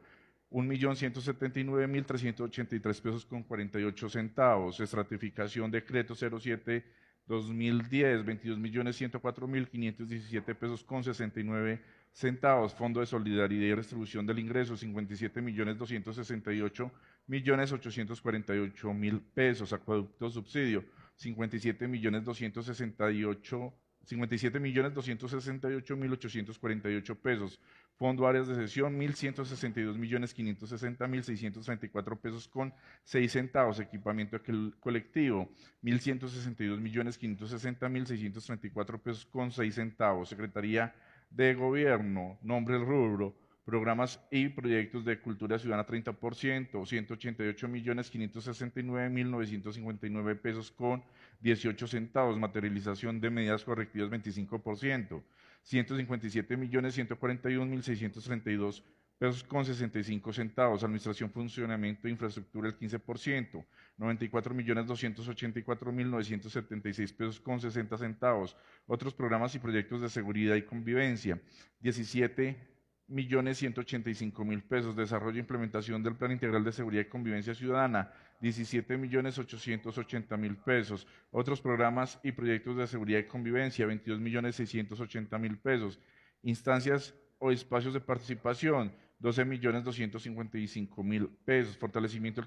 [SPEAKER 4] 1.179.383 pesos con 48 centavos; estratificación, decreto 07/2010, 22.104.517 pesos con 69 centavos; fondo de solidaridad y distribución del ingreso, 57.268.848.000 pesos; acueducto subsidio, 57.268.848 pesos; fondo áreas de sesión, 1.162.560.634 pesos con 6 centavos; equipamiento colectivo, 1.162.560.634 pesos con 6 centavos; Secretaría de Gobierno, nombre del rubro: programas y proyectos de cultura ciudadana, 30%, 188.569.959 pesos con 18 centavos; materialización de medidas correctivas, 25%, 157.141.632 pesos con 65 centavos; administración, funcionamiento e infraestructura, el 15%, 94.284.976 pesos con 60 centavos; otros programas y proyectos de seguridad y convivencia, 17.185.000 pesos; desarrollo e implementación del Plan Integral de Seguridad y Convivencia Ciudadana, 17.880.000 pesos; otros programas y proyectos de seguridad y convivencia, 22.680.000 pesos; instancias o espacios de participación, 12.255.000 pesos; fortalecimiento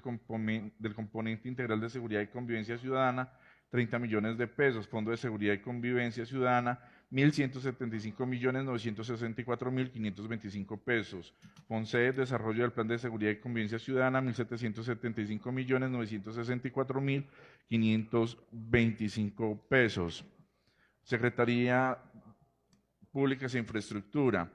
[SPEAKER 4] del componente integral de seguridad y convivencia ciudadana, 30 millones de pesos; fondo de seguridad y convivencia ciudadana, 1.175.964.525 pesos; FONSED, desarrollo del plan de seguridad y convivencia ciudadana, 1.775.964.525 pesos. Secretaría Públicas e Infraestructura,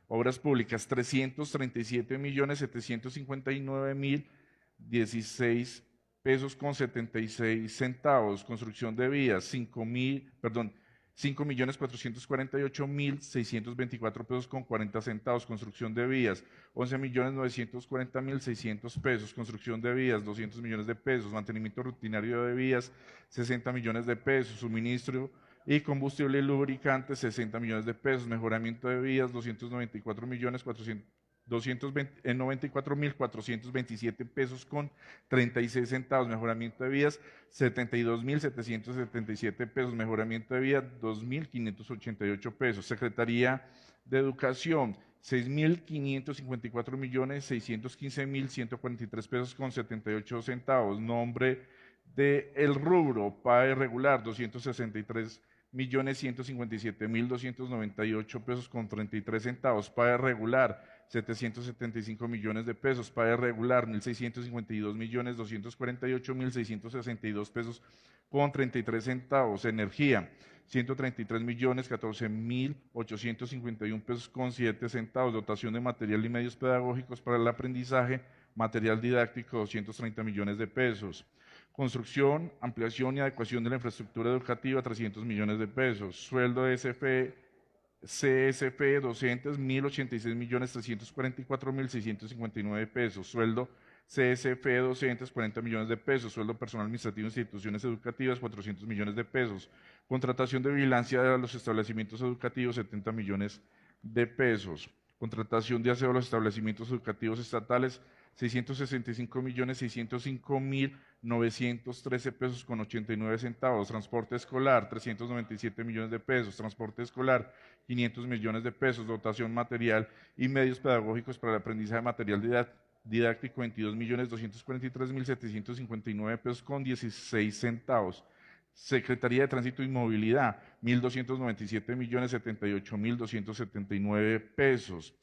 [SPEAKER 4] Obras Públicas, 337.759.016 pesos con 76 centavos; construcción de vías, 5.448.624 pesos con 40 centavos; construcción de vías, 11.940.600 pesos; construcción de vías, 200 millones de pesos; mantenimiento rutinario de vías, 60 millones de pesos; suministro y combustible y lubricante, 60 millones de pesos; mejoramiento de vías, 294.427 pesos con 36 centavos; mejoramiento de vías, 72.777 pesos; mejoramiento de vías, 2.588 pesos. Secretaría de Educación, 6.554.615.143 pesos con 78 centavos. Nombre del rubro: PAE regular, 263.000 1.157.298 pesos con 33 centavos. Paga regular, 775 millones de pesos. Paga regular, 1.652.248.662 pesos con 33 centavos. Energía, 133.014.851 pesos con 7 centavos. Dotación de material y medios pedagógicos para el aprendizaje, material didáctico, 230 millones de pesos. Construcción, ampliación y adecuación de la infraestructura educativa, 300 millones de pesos. Sueldo de CSF docentes, 1.086.344.659 pesos. Sueldo CSF docentes, 40 millones de pesos. Sueldo personal administrativo de instituciones educativas, 400 millones de pesos. Contratación de vigilancia de los establecimientos educativos, 70 millones de pesos. Contratación de aseo a los establecimientos educativos estatales, 665.605.913 pesos con 89 centavos. Transporte escolar, 397 millones de pesos. Transporte escolar, 500 millones de pesos. Dotación material y medios pedagógicos para el aprendizaje de material didáctico, 22.243.759 pesos con 16 centavos. Secretaría de Tránsito y Movilidad, 1.297.078.279 pesos.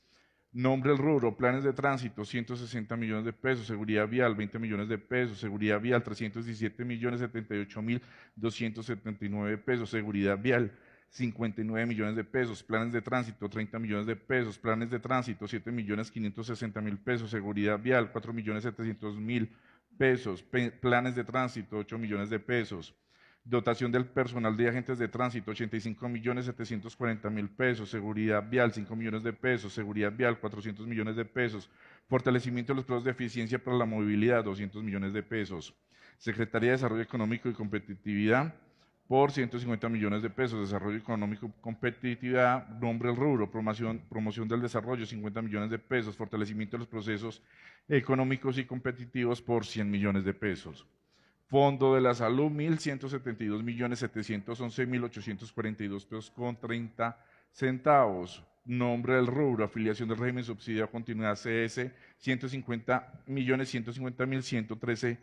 [SPEAKER 4] Nombre del rubro, planes de tránsito, 160 millones de pesos. Seguridad vial, 20 millones de pesos. Seguridad vial, 317.078.279 pesos. Seguridad vial, 59 millones de pesos. Planes de tránsito, 30 millones de pesos. Planes de tránsito, 7.560.000 pesos. Seguridad vial, 4.700.000 pesos. Planes de tránsito, 8 millones de pesos. Dotación del personal de agentes de tránsito, 85.740.000 pesos. Seguridad vial, 5 millones de pesos. Seguridad vial, 400 millones de pesos. Fortalecimiento de los planes de eficiencia para la movilidad, 200 millones de pesos. Secretaría de Desarrollo Económico y Competitividad, por 150 millones de pesos. Desarrollo Económico y Competitividad, nombre del rubro, promoción del desarrollo, 50 millones de pesos. Fortalecimiento de los procesos económicos y competitivos, por 100 millones de pesos. Fondo de la Salud, 1.172.711.842 pesos con 30 centavos. Nombre del rubro, afiliación del régimen subsidiado continuidad CS, 150.150.113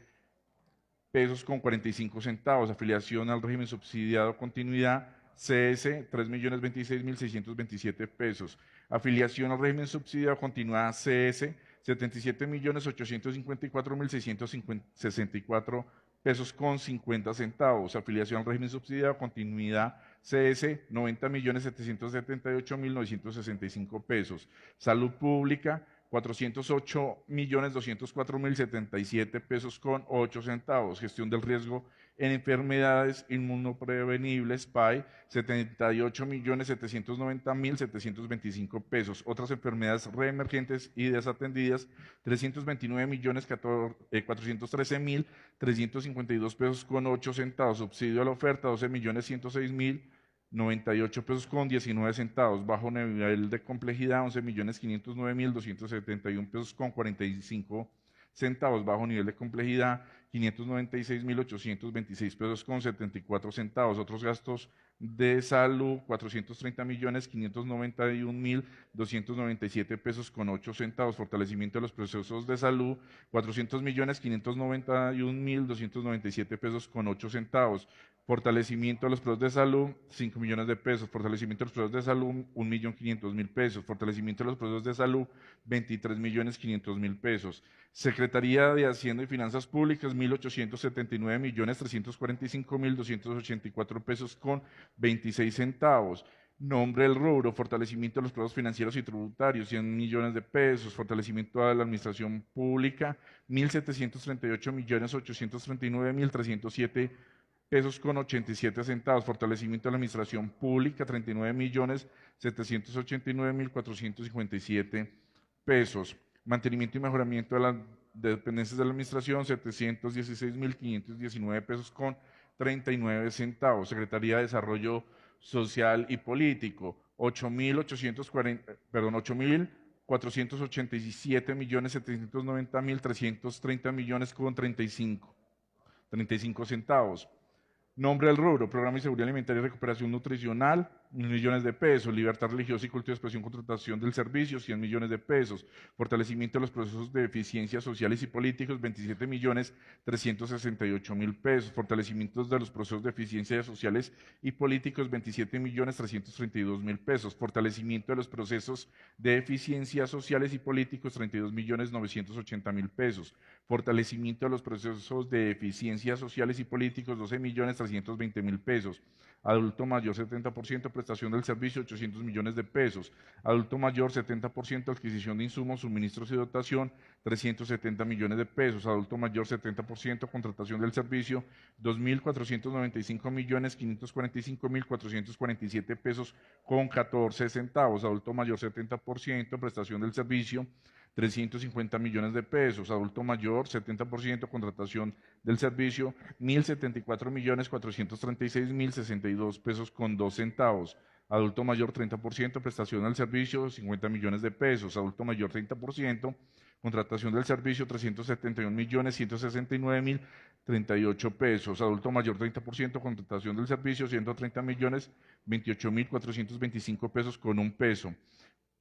[SPEAKER 4] pesos con 45 centavos. Afiliación al régimen subsidiado continuidad CS, 3.026.627 pesos. Afiliación al régimen subsidiado continuidad CS, 77.854.664 pesos con 50 centavos. Afiliación al régimen subsidiado, continuidad CS, 90.778.965 pesos. Salud pública, 408.204.077 pesos con 8 centavos. Gestión del riesgo en enfermedades inmunoprevenibles, PAI, 78.790.725 pesos. Otras enfermedades reemergentes y desatendidas, 329.413.352 pesos con 8 centavos. Subsidio a la oferta, 12.106.098 pesos con 19 centavos. Bajo nivel de complejidad, 11.509.271 pesos con 45 centavos. Bajo nivel de complejidad, 596.826 pesos con 74 centavos. Otros gastos de salud, 430.591.297 pesos con 8 centavos. Fortalecimiento de los procesos de salud, 400.591.297 pesos con 8 centavos. Fortalecimiento de los procesos de salud, 5 millones de pesos. Fortalecimiento de los procesos de salud, 1.500.000 pesos. Fortalecimiento de los procesos de salud, 23.500.000 pesos. Secretaría de Hacienda y Finanzas Públicas, 1.879.345.284 pesos con 26 centavos. Nombre del rubro, fortalecimiento de los procesos financieros y tributarios, 100 millones de pesos. Fortalecimiento de la administración pública, 1.738.839.307 pesos con 87 centavos. Fortalecimiento de la administración pública, 39.789.457 pesos. Mantenimiento y mejoramiento de las dependencias de la administración, 716.519 pesos con 39 centavos. Secretaría de Desarrollo Social y Político, 8.487.790.330 millones con 35 centavos. Nombre del rubro, Programa de Seguridad Alimentaria y Recuperación Nutricional, millones de pesos, libertad religiosa y culto de expresión, contratación del servicio, 100 millones de pesos, fortalecimiento de los procesos de eficiencia sociales y políticos, 27.368.000 pesos, fortalecimiento de los procesos de eficiencia sociales y políticos, 27.332.000 pesos, fortalecimiento de los procesos de eficiencia sociales y políticos, 32.980.000 pesos, fortalecimiento de los procesos de eficiencia sociales y políticos, 12.320.000 pesos, adulto mayor 70%, prestación del servicio 800 millones de pesos, adulto mayor 70%, adquisición de insumos, suministros y dotación 370 millones de pesos, adulto mayor 70%, contratación del servicio 2.495.545.447 pesos con 14 centavos, adulto mayor 70%, prestación del servicio 350 millones de pesos, adulto mayor 70%, contratación del servicio 1.074.436.062 pesos con 2 centavos, adulto mayor 30%, prestación del servicio 50 millones de pesos, adulto mayor 30%, contratación del servicio 371.169.038 pesos, adulto mayor 30%, contratación del servicio 130.028.425 pesos con 1 peso.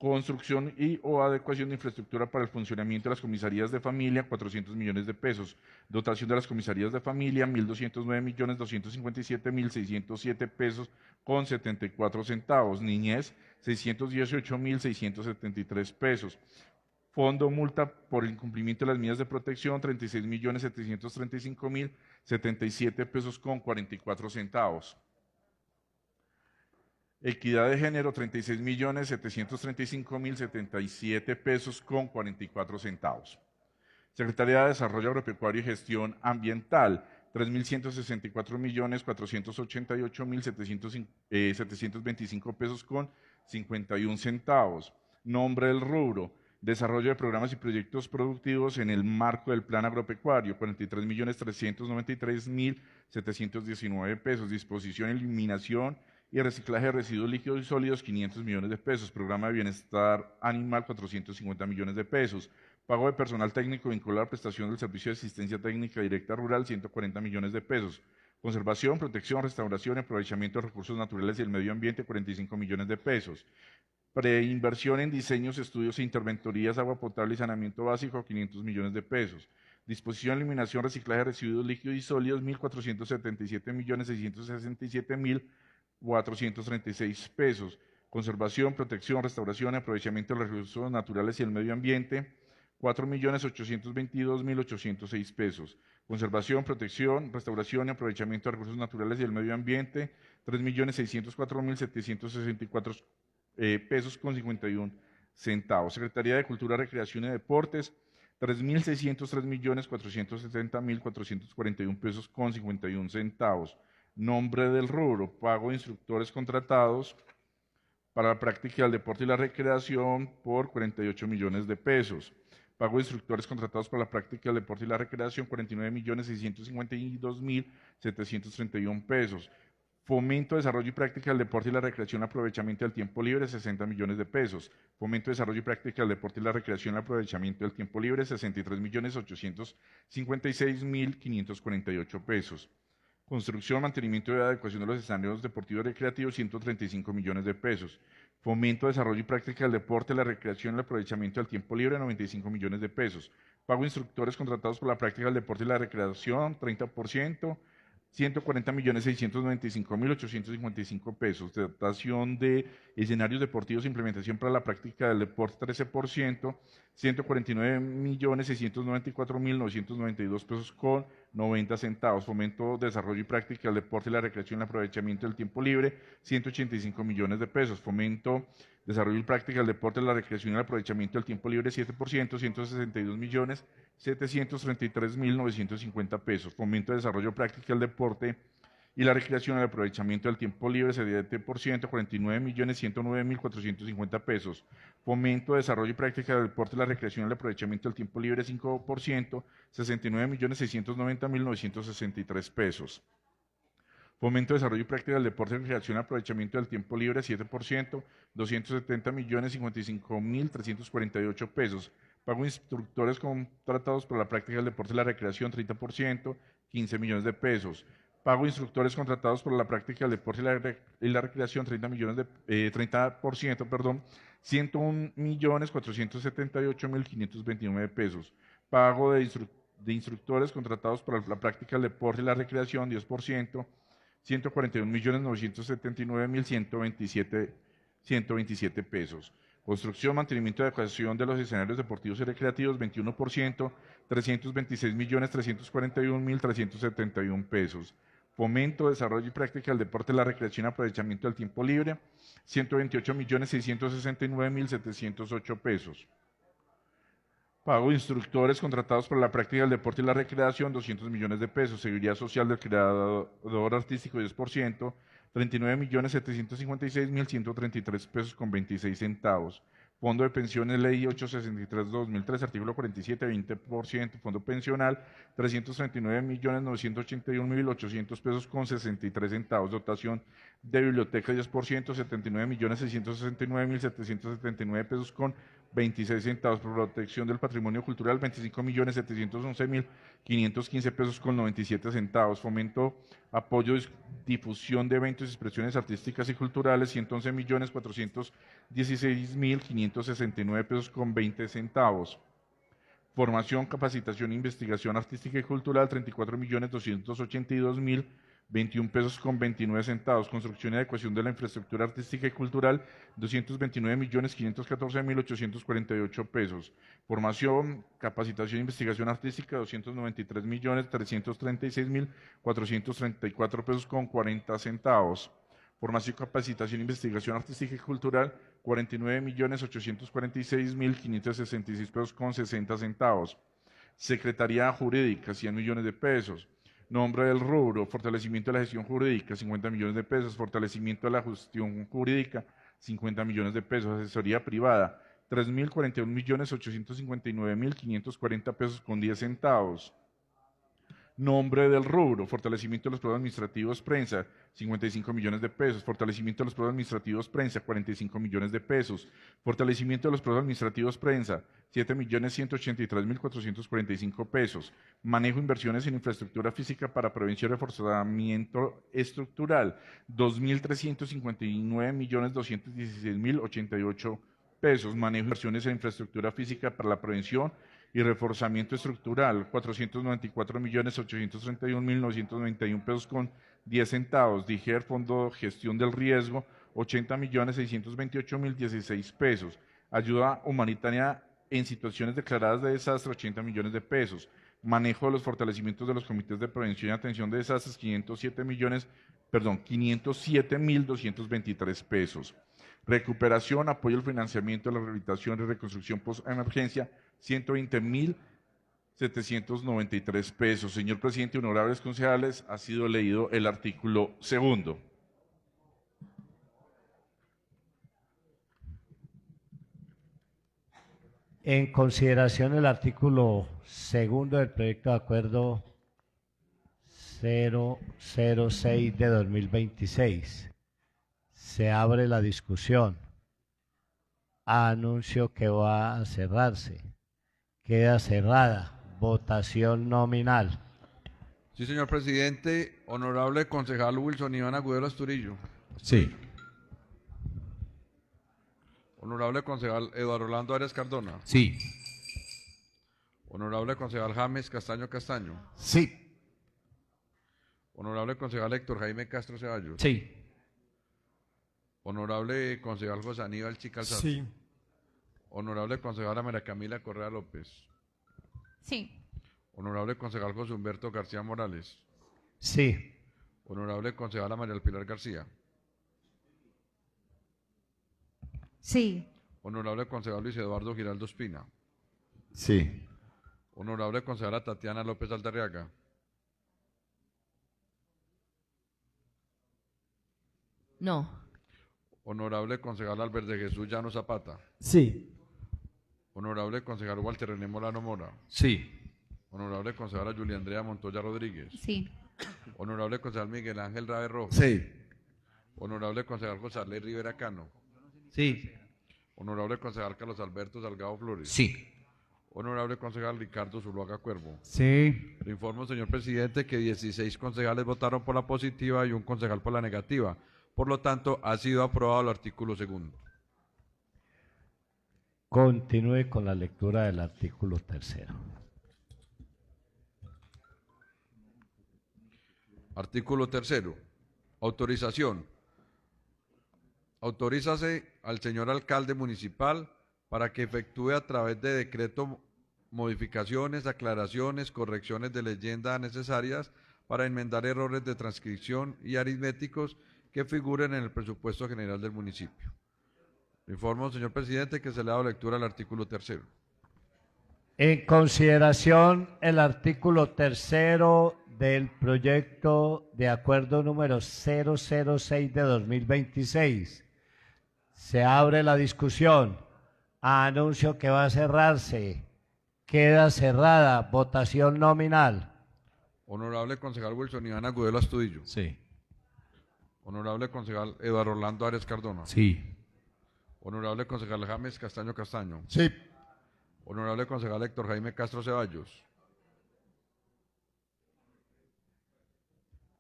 [SPEAKER 4] Construcción y o adecuación de infraestructura para el funcionamiento de las comisarías de familia, 400 millones de pesos. Dotación de las comisarías de familia, 1.209.257.607 pesos con 74 centavos. Niñez, 618.673 pesos. Fondo multa por incumplimiento de las medidas de protección, 36.735.077 pesos con 44 centavos. Equidad de género, 36.735.077 pesos con 44 centavos. Secretaría de Desarrollo Agropecuario y Gestión Ambiental, 3.164.488.725 pesos con 51 centavos. Nombre del rubro, desarrollo de programas y proyectos productivos en el marco del Plan Agropecuario, 43.393.719 pesos. Disposición, eliminación y reciclaje de residuos líquidos y sólidos, 500 millones de pesos. Programa de bienestar animal, 450 millones de pesos. Pago de personal técnico vinculado a la prestación del servicio de asistencia técnica directa rural, 140 millones de pesos. Conservación, protección, restauración y aprovechamiento de recursos naturales y el medio ambiente, 45 millones de pesos. Preinversión en diseños, estudios e interventorías, agua potable y saneamiento básico, 500 millones de pesos. Disposición, eliminación, reciclaje de residuos líquidos y sólidos, 1.477.667.436 pesos. Conservación, protección, restauración y aprovechamiento de los recursos naturales y el medio ambiente, 4.822.806 pesos. Conservación, protección, restauración y aprovechamiento de recursos naturales y el medio ambiente, 3.604.764 pesos con 51 centavos. Secretaría de Cultura, Recreación y Deportes, 3.603.470.441 pesos con 51 centavos. Nombre del rubro, pago de instructores contratados para la práctica del deporte y la recreación por 48 millones de pesos. Pago de instructores contratados para la práctica del deporte y la recreación, 49.652.731 pesos. Fomento, desarrollo y práctica del deporte y la recreación, aprovechamiento del tiempo libre, 60 millones de pesos. Fomento, desarrollo y práctica del deporte y la recreación, aprovechamiento del tiempo libre, 63.856.548 pesos. Construcción, mantenimiento y adecuación de los escenarios deportivos y recreativos, 135 millones de pesos. Fomento, desarrollo y práctica del deporte, la recreación y el aprovechamiento del tiempo libre, 95 millones de pesos. Pago de instructores contratados por la práctica del deporte y la recreación, 30%, 140.695.855 pesos. Dotación de escenarios deportivos e implementación para la práctica del deporte, 13%, 149.694.992 pesos con 90 centavos. Fomento, desarrollo y práctica del deporte y la recreación y el aprovechamiento del tiempo libre, 185 millones de pesos. Fomento, desarrollo y práctica del deporte, la recreación y el aprovechamiento del tiempo libre, 7%, 162.733.950 pesos. Fomento, desarrollo y práctica del deporte y la recreación y el aprovechamiento del tiempo libre, 7%, 49.109.450 pesos. Fomento, desarrollo y práctica del deporte y la recreación y el aprovechamiento del tiempo libre, 5%, 69.690.963 pesos. Fomento, desarrollo y práctica del deporte, recreación y aprovechamiento del tiempo libre, 7%, 270.055.348 pesos. Pago de instructores contratados por la práctica del deporte y la recreación, 30%, 15 millones de pesos. Pago de instructores contratados por la práctica del deporte y la recreación, 30%, perdón, 101.478.529 pesos. Pago de instructores contratados para la práctica del deporte y la recreación, 10%, 141.979.127 pesos. Construcción, mantenimiento y adecuación de los escenarios deportivos y recreativos, 21%, 326.341.371 pesos. Fomento, desarrollo y práctica del deporte, la recreación y aprovechamiento del tiempo libre, 128.669.708 pesos. Pago de instructores contratados para la práctica del deporte y la recreación, 200 millones de pesos. Seguridad social del creador artístico, 10%, 39.756.133 pesos con 26 centavos. Fondo de pensiones, ley 863/2003, artículo 47, 20%. Fondo pensional, 339.981.800 pesos con 63 centavos. Dotación de biblioteca, 10%, 79.669.779 pesos con 26 centavos. Protección del patrimonio cultural, 25.711.515 pesos con 97 centavos. Fomento, apoyo, difusión de eventos y expresiones artísticas y culturales, 111.416.569 pesos con 20 centavos. Formación, capacitación e investigación artística y cultural, 34.282.021 pesos con 29 centavos. Construcción y adecuación de la infraestructura artística y cultural, 229.514.848 pesos. Formación, capacitación e investigación artística, 293.336.434 pesos con 40 centavos. Formación, capacitación e investigación artística y cultural, 49.846.566 pesos con 60 centavos. Secretaría Jurídica, 100 millones de pesos. Nombre del rubro, fortalecimiento de la gestión jurídica, 50 millones de pesos. Fortalecimiento de la gestión jurídica, 50 millones de pesos. Asesoría privada, 3.041.859.540 pesos con 10 centavos. Nombre del rubro, fortalecimiento de los programas administrativos prensa, 55 millones de pesos. Fortalecimiento de los programas administrativos prensa, 45 millones de pesos. Fortalecimiento de los programas administrativos prensa, 7.183.445 pesos. Manejo de inversiones en infraestructura física para prevención y reforzamiento estructural, 2.359.216.088 pesos. Manejo de inversiones en infraestructura física para la prevención y reforzamiento estructural, 494.831.991 pesos con 10 centavos. DIGER, Fondo de Gestión del Riesgo, 80.628.016 pesos. Ayuda humanitaria en situaciones declaradas de desastre, 80 millones de pesos. Manejo de los fortalecimientos de los comités de prevención y atención de desastres, 507.223 pesos. Recuperación, apoyo al financiamiento de la rehabilitación y reconstrucción post-emergencia, 120.793 pesos. Señor presidente, honorables concejales, ha sido leído el artículo segundo.
[SPEAKER 2] En consideración del artículo segundo del proyecto de acuerdo 006 de 2026, se abre la discusión. Anuncio que va a cerrarse. Queda cerrada. Votación nominal.
[SPEAKER 3] Sí, señor presidente. Honorable concejal Wilson Iván Agudelo Asturillo.
[SPEAKER 6] Sí.
[SPEAKER 3] Honorable concejal Eduardo Orlando Arias Cardona.
[SPEAKER 8] Sí.
[SPEAKER 3] Honorable concejal James Castaño Castaño.
[SPEAKER 8] Sí.
[SPEAKER 3] Honorable concejal Héctor Jaime Castro Ceballos.
[SPEAKER 8] Sí.
[SPEAKER 3] Honorable concejal José Aníbal Chica Alzate.
[SPEAKER 8] Sí.
[SPEAKER 3] Honorable concejala María Camila Correa López.
[SPEAKER 5] Sí.
[SPEAKER 3] Honorable concejal José Humberto García Morales.
[SPEAKER 2] Sí.
[SPEAKER 3] Honorable concejala María del Pilar García.
[SPEAKER 5] Sí.
[SPEAKER 3] Honorable concejal Luis Eduardo Giraldo Espina.
[SPEAKER 8] Sí.
[SPEAKER 3] Honorable concejala Tatiana López Aldarriaga.
[SPEAKER 7] No.
[SPEAKER 3] Honorable concejal Albert de Jesús Llano Zapata.
[SPEAKER 8] Sí.
[SPEAKER 3] Honorable concejal Walter René Molano Mora.
[SPEAKER 8] Sí.
[SPEAKER 3] Honorable concejala Julia Andrea Montoya Rodríguez.
[SPEAKER 5] Sí.
[SPEAKER 3] Honorable concejal Miguel Ángel Rabe Rojo.
[SPEAKER 8] Sí.
[SPEAKER 3] Honorable concejal José Arley Rivera Cano.
[SPEAKER 8] Sí.
[SPEAKER 3] Honorable concejal Carlos Alberto Salgado Flores.
[SPEAKER 8] Sí.
[SPEAKER 3] Honorable concejal Ricardo Zuluaga Cuervo.
[SPEAKER 7] Sí.
[SPEAKER 3] Le informo, señor presidente, que 16 concejales votaron por la positiva y un concejal por la negativa. Por lo tanto, ha sido aprobado el artículo segundo.
[SPEAKER 2] Continúe con la lectura del artículo tercero.
[SPEAKER 3] Artículo tercero. Autorización. Autorízase al señor alcalde municipal para que efectúe a través de decreto modificaciones, aclaraciones, correcciones de leyenda necesarias para enmendar errores de transcripción y aritméticos que figuren en el presupuesto general del municipio. Le informo, señor presidente, que se le ha dado lectura al artículo tercero.
[SPEAKER 2] En consideración el artículo tercero del proyecto de acuerdo número 006 de 2026. Se abre la discusión. Anuncio que va a cerrarse. Queda cerrada. Votación nominal.
[SPEAKER 3] Honorable concejal Wilson Iván Agudelo Astudillo.
[SPEAKER 7] Sí.
[SPEAKER 3] Honorable concejal Eduardo Orlando Arias Cardona.
[SPEAKER 7] Sí.
[SPEAKER 3] Honorable concejal James Castaño Castaño.
[SPEAKER 8] Sí.
[SPEAKER 3] Honorable concejal Héctor Jaime Castro Ceballos.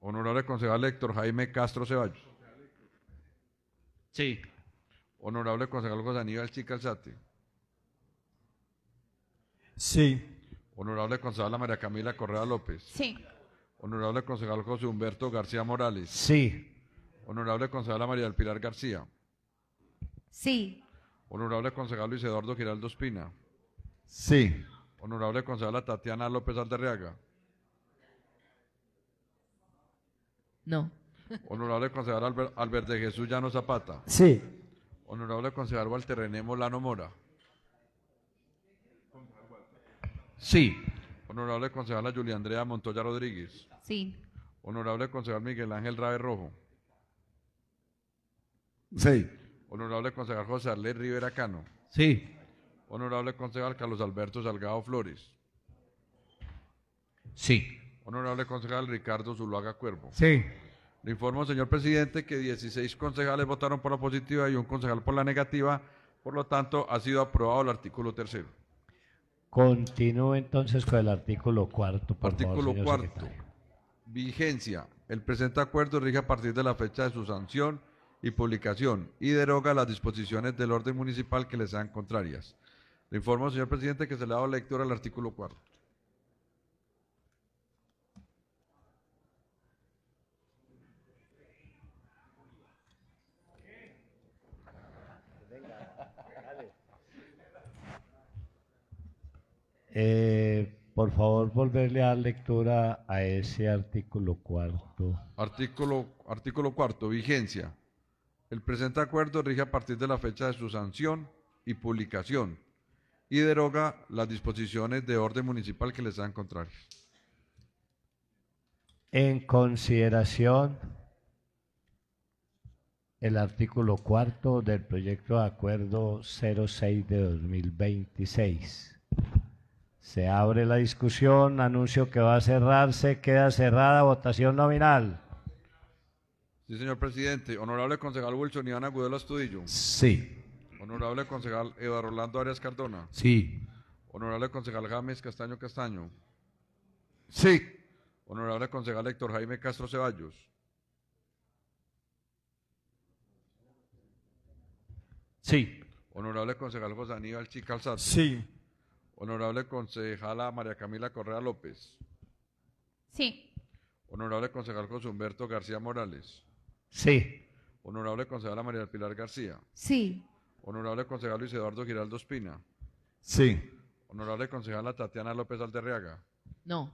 [SPEAKER 3] Honorable concejal Héctor Jaime Castro Ceballos.
[SPEAKER 7] Sí.
[SPEAKER 3] Honorable concejal José Aníbal Chica Alzate.
[SPEAKER 7] Sí.
[SPEAKER 3] Honorable concejal María Camila Correa López.
[SPEAKER 5] Sí.
[SPEAKER 3] Honorable concejal José Humberto García Morales.
[SPEAKER 2] Sí.
[SPEAKER 3] Honorable concejala María del Pilar García.
[SPEAKER 5] Sí.
[SPEAKER 3] Honorable concejal Luis Eduardo Giraldo Espina.
[SPEAKER 8] Sí.
[SPEAKER 3] Honorable concejala Tatiana López Alderriaga.
[SPEAKER 9] No.
[SPEAKER 3] Honorable concejal Albert de Jesús Llano Zapata.
[SPEAKER 7] Sí.
[SPEAKER 3] Honorable concejal Walter René Molano Mora.
[SPEAKER 7] Sí.
[SPEAKER 3] Honorable concejala Julia Andrea Montoya Rodríguez.
[SPEAKER 9] Sí.
[SPEAKER 3] Honorable concejal Miguel Ángel Rabe Rojo.
[SPEAKER 8] Sí.
[SPEAKER 3] Honorable concejal José Arley Rivera Cano.
[SPEAKER 7] Sí.
[SPEAKER 3] Honorable concejal Carlos Alberto Salgado Flores.
[SPEAKER 7] Sí.
[SPEAKER 3] Honorable concejal Ricardo Zuluaga Cuervo.
[SPEAKER 7] Sí.
[SPEAKER 3] Le informo, señor presidente, que 16 concejales votaron por la positiva y un concejal por la negativa. Por lo tanto, ha sido aprobado el artículo tercero.
[SPEAKER 2] Continúe entonces con el artículo cuarto, por favor,
[SPEAKER 3] Artículo
[SPEAKER 2] señor
[SPEAKER 3] cuarto.
[SPEAKER 2] secretario.
[SPEAKER 3] Vigencia. El presente acuerdo rige a partir de la fecha de su sanción y publicación y deroga las disposiciones del orden municipal que le sean contrarias. Le informo, señor presidente, que se le ha dado lectura al artículo cuarto.
[SPEAKER 2] Por favor, volverle a dar lectura a ese artículo cuarto.
[SPEAKER 3] Artículo cuarto. Vigencia. El presente acuerdo rige a partir de la fecha de su sanción y publicación y deroga las disposiciones de orden municipal que le sean contrarias.
[SPEAKER 2] En consideración el artículo cuarto del proyecto de acuerdo 06 de 2026. Se abre la discusión, anuncio que va a cerrarse, queda cerrada, votación nominal.
[SPEAKER 3] Sí, señor presidente. Honorable concejal Wilson Iván Agudelo Astudillo.
[SPEAKER 7] Sí.
[SPEAKER 3] Honorable concejal Eduardo Orlando Arias Cardona.
[SPEAKER 7] Sí.
[SPEAKER 3] Honorable concejal James Castaño Castaño.
[SPEAKER 8] Sí.
[SPEAKER 3] Honorable concejal Héctor Jaime Castro Ceballos.
[SPEAKER 7] Sí.
[SPEAKER 3] Honorable concejal José Aníbal Chica Alzate.
[SPEAKER 7] Sí.
[SPEAKER 3] Honorable concejala María Camila Correa López.
[SPEAKER 5] Sí.
[SPEAKER 3] Honorable concejal José Humberto García Morales.
[SPEAKER 2] Sí.
[SPEAKER 3] Honorable concejala María del Pilar García.
[SPEAKER 9] Sí.
[SPEAKER 3] Honorable concejal Luis Eduardo Giraldo Espina.
[SPEAKER 8] Sí.
[SPEAKER 3] Honorable concejala Tatiana López Alderriaga.
[SPEAKER 9] No.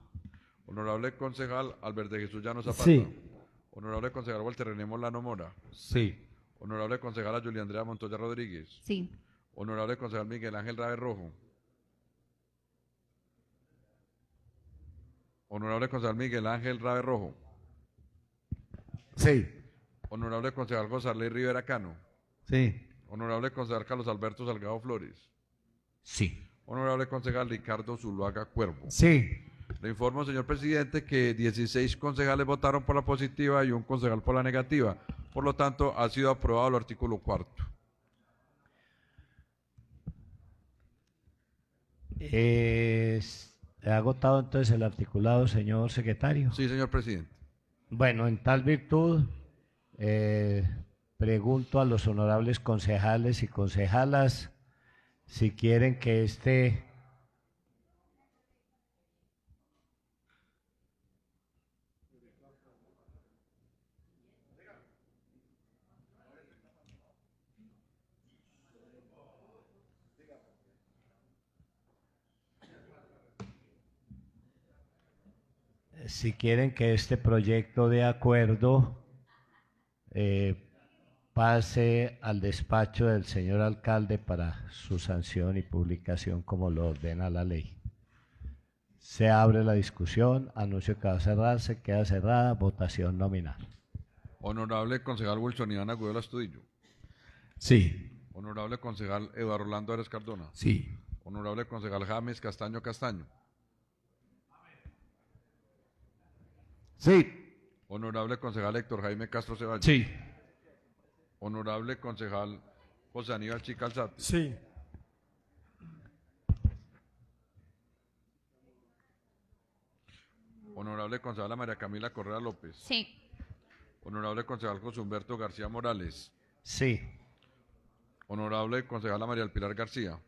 [SPEAKER 3] Honorable concejal Albert de Jesús Llano Zapata.
[SPEAKER 7] Sí.
[SPEAKER 3] Honorable concejal Walter René Molano Mora.
[SPEAKER 7] Sí.
[SPEAKER 3] Honorable concejala Julia Andrea Montoya Rodríguez.
[SPEAKER 9] Sí.
[SPEAKER 3] Honorable concejal Miguel Ángel Rabe Rojo. Honorable concejal Miguel Ángel Rabe Rojo.
[SPEAKER 8] Sí.
[SPEAKER 3] Honorable concejal José Arley Rivera Cano.
[SPEAKER 7] Sí.
[SPEAKER 3] Honorable concejal Carlos Alberto Salgado Flores.
[SPEAKER 7] Sí.
[SPEAKER 3] Honorable concejal Ricardo Zuluaga Cuervo.
[SPEAKER 7] Sí.
[SPEAKER 3] Le informo, señor presidente, que 16 concejales votaron por la positiva y un concejal por la negativa. Por lo tanto, ha sido aprobado el artículo cuarto.
[SPEAKER 2] ¿He agotado entonces el articulado, señor secretario?
[SPEAKER 3] Sí, señor presidente.
[SPEAKER 2] Bueno, en tal virtud, pregunto a los honorables concejales y concejalas si quieren que este proyecto de acuerdo pase al despacho del señor alcalde para su sanción y publicación como lo ordena la ley. Se abre la discusión, anuncio que va a cerrarse, queda cerrada, votación nominal.
[SPEAKER 3] Honorable concejal Wilson Iván Agudelo Astudillo.
[SPEAKER 7] Sí.
[SPEAKER 3] Honorable concejal Eduardo Orlando Ares Cardona.
[SPEAKER 7] Sí.
[SPEAKER 3] Honorable concejal James Castaño Castaño.
[SPEAKER 8] Sí.
[SPEAKER 3] Honorable concejal Héctor Jaime Castro Ceballos.
[SPEAKER 7] Sí.
[SPEAKER 3] Honorable concejal José Aníbal Chica Alzate.
[SPEAKER 10] Sí.
[SPEAKER 3] Honorable concejala María Camila Correa López.
[SPEAKER 5] Sí.
[SPEAKER 3] Honorable concejal José Humberto García Morales.
[SPEAKER 2] Sí.
[SPEAKER 3] Honorable concejala María El Pilar García.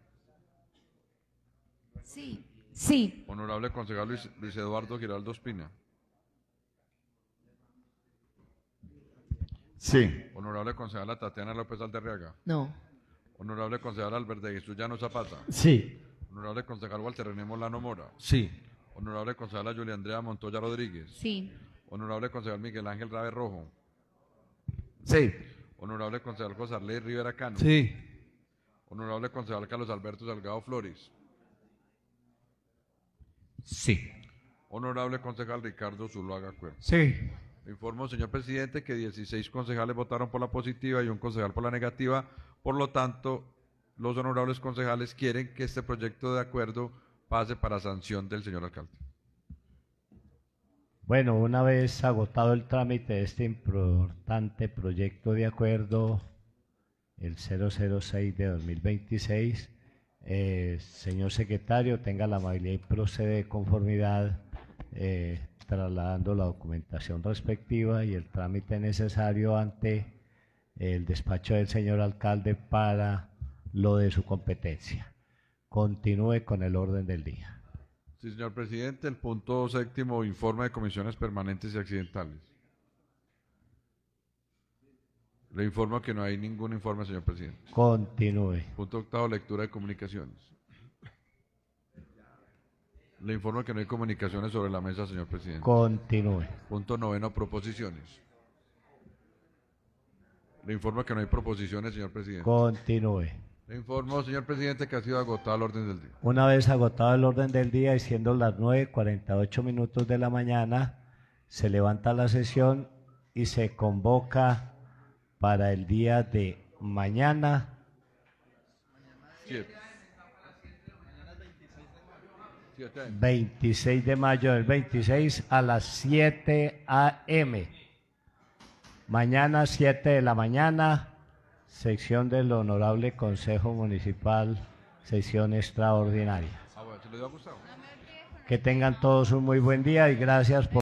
[SPEAKER 9] Sí. Sí.
[SPEAKER 3] Honorable concejal Luis Eduardo Giraldo Espina.
[SPEAKER 8] Sí.
[SPEAKER 3] Honorable concejala Tatiana López Alderriaga.
[SPEAKER 9] No.
[SPEAKER 3] Honorable concejal Albert de Jesús Llano Zapata.
[SPEAKER 10] Sí.
[SPEAKER 3] Honorable concejal Walter René Molano Mora.
[SPEAKER 7] Sí.
[SPEAKER 3] Honorable concejala Julia Andrea Montoya Rodríguez.
[SPEAKER 9] Sí.
[SPEAKER 3] Honorable concejal Miguel Ángel Rabe Rojo.
[SPEAKER 8] Sí.
[SPEAKER 3] Honorable concejal José Arley Rivera Cano.
[SPEAKER 7] Sí.
[SPEAKER 3] Honorable concejal Carlos Alberto Salgado Flores.
[SPEAKER 7] Sí.
[SPEAKER 3] Honorable concejal Ricardo Zuluaga Cuervo.
[SPEAKER 7] Sí.
[SPEAKER 3] Le informo, señor presidente, que 16 concejales votaron por la positiva y un concejal por la negativa. Por lo tanto, los honorables concejales quieren que este proyecto de acuerdo pase para sanción del señor alcalde.
[SPEAKER 2] Bueno, una vez agotado el trámite de este importante proyecto de acuerdo, el 006 de 2026, señor secretario, tenga la amabilidad y procede de conformidad, trasladando la documentación respectiva y el trámite necesario ante el despacho del señor alcalde para lo de su competencia. Continúe con el orden del día.
[SPEAKER 3] Sí, señor presidente, el punto séptimo, informe de comisiones permanentes y accidentales. Le informo que no hay ningún informe, señor presidente.
[SPEAKER 2] Continúe.
[SPEAKER 3] Punto octavo, lectura de comunicaciones. Le informo que no hay comunicaciones sobre la mesa, señor presidente.
[SPEAKER 2] Continúe.
[SPEAKER 3] Punto noveno, proposiciones. Le informo que no hay proposiciones, señor presidente.
[SPEAKER 2] Continúe.
[SPEAKER 3] Le informo, señor presidente, que ha sido agotado el orden del día.
[SPEAKER 2] Una vez agotado el orden del día y siendo las 9:48 de la mañana, se levanta la sesión y se convoca para el día de mañana. 26 de mayo del 26 a las 7 a.m. Mañana 7 de la mañana, sección del Honorable Consejo Municipal, sesión extraordinaria.
[SPEAKER 3] Ah, bueno, ¿se le dio a Gustavo?
[SPEAKER 2] Que tengan todos un muy buen día y gracias por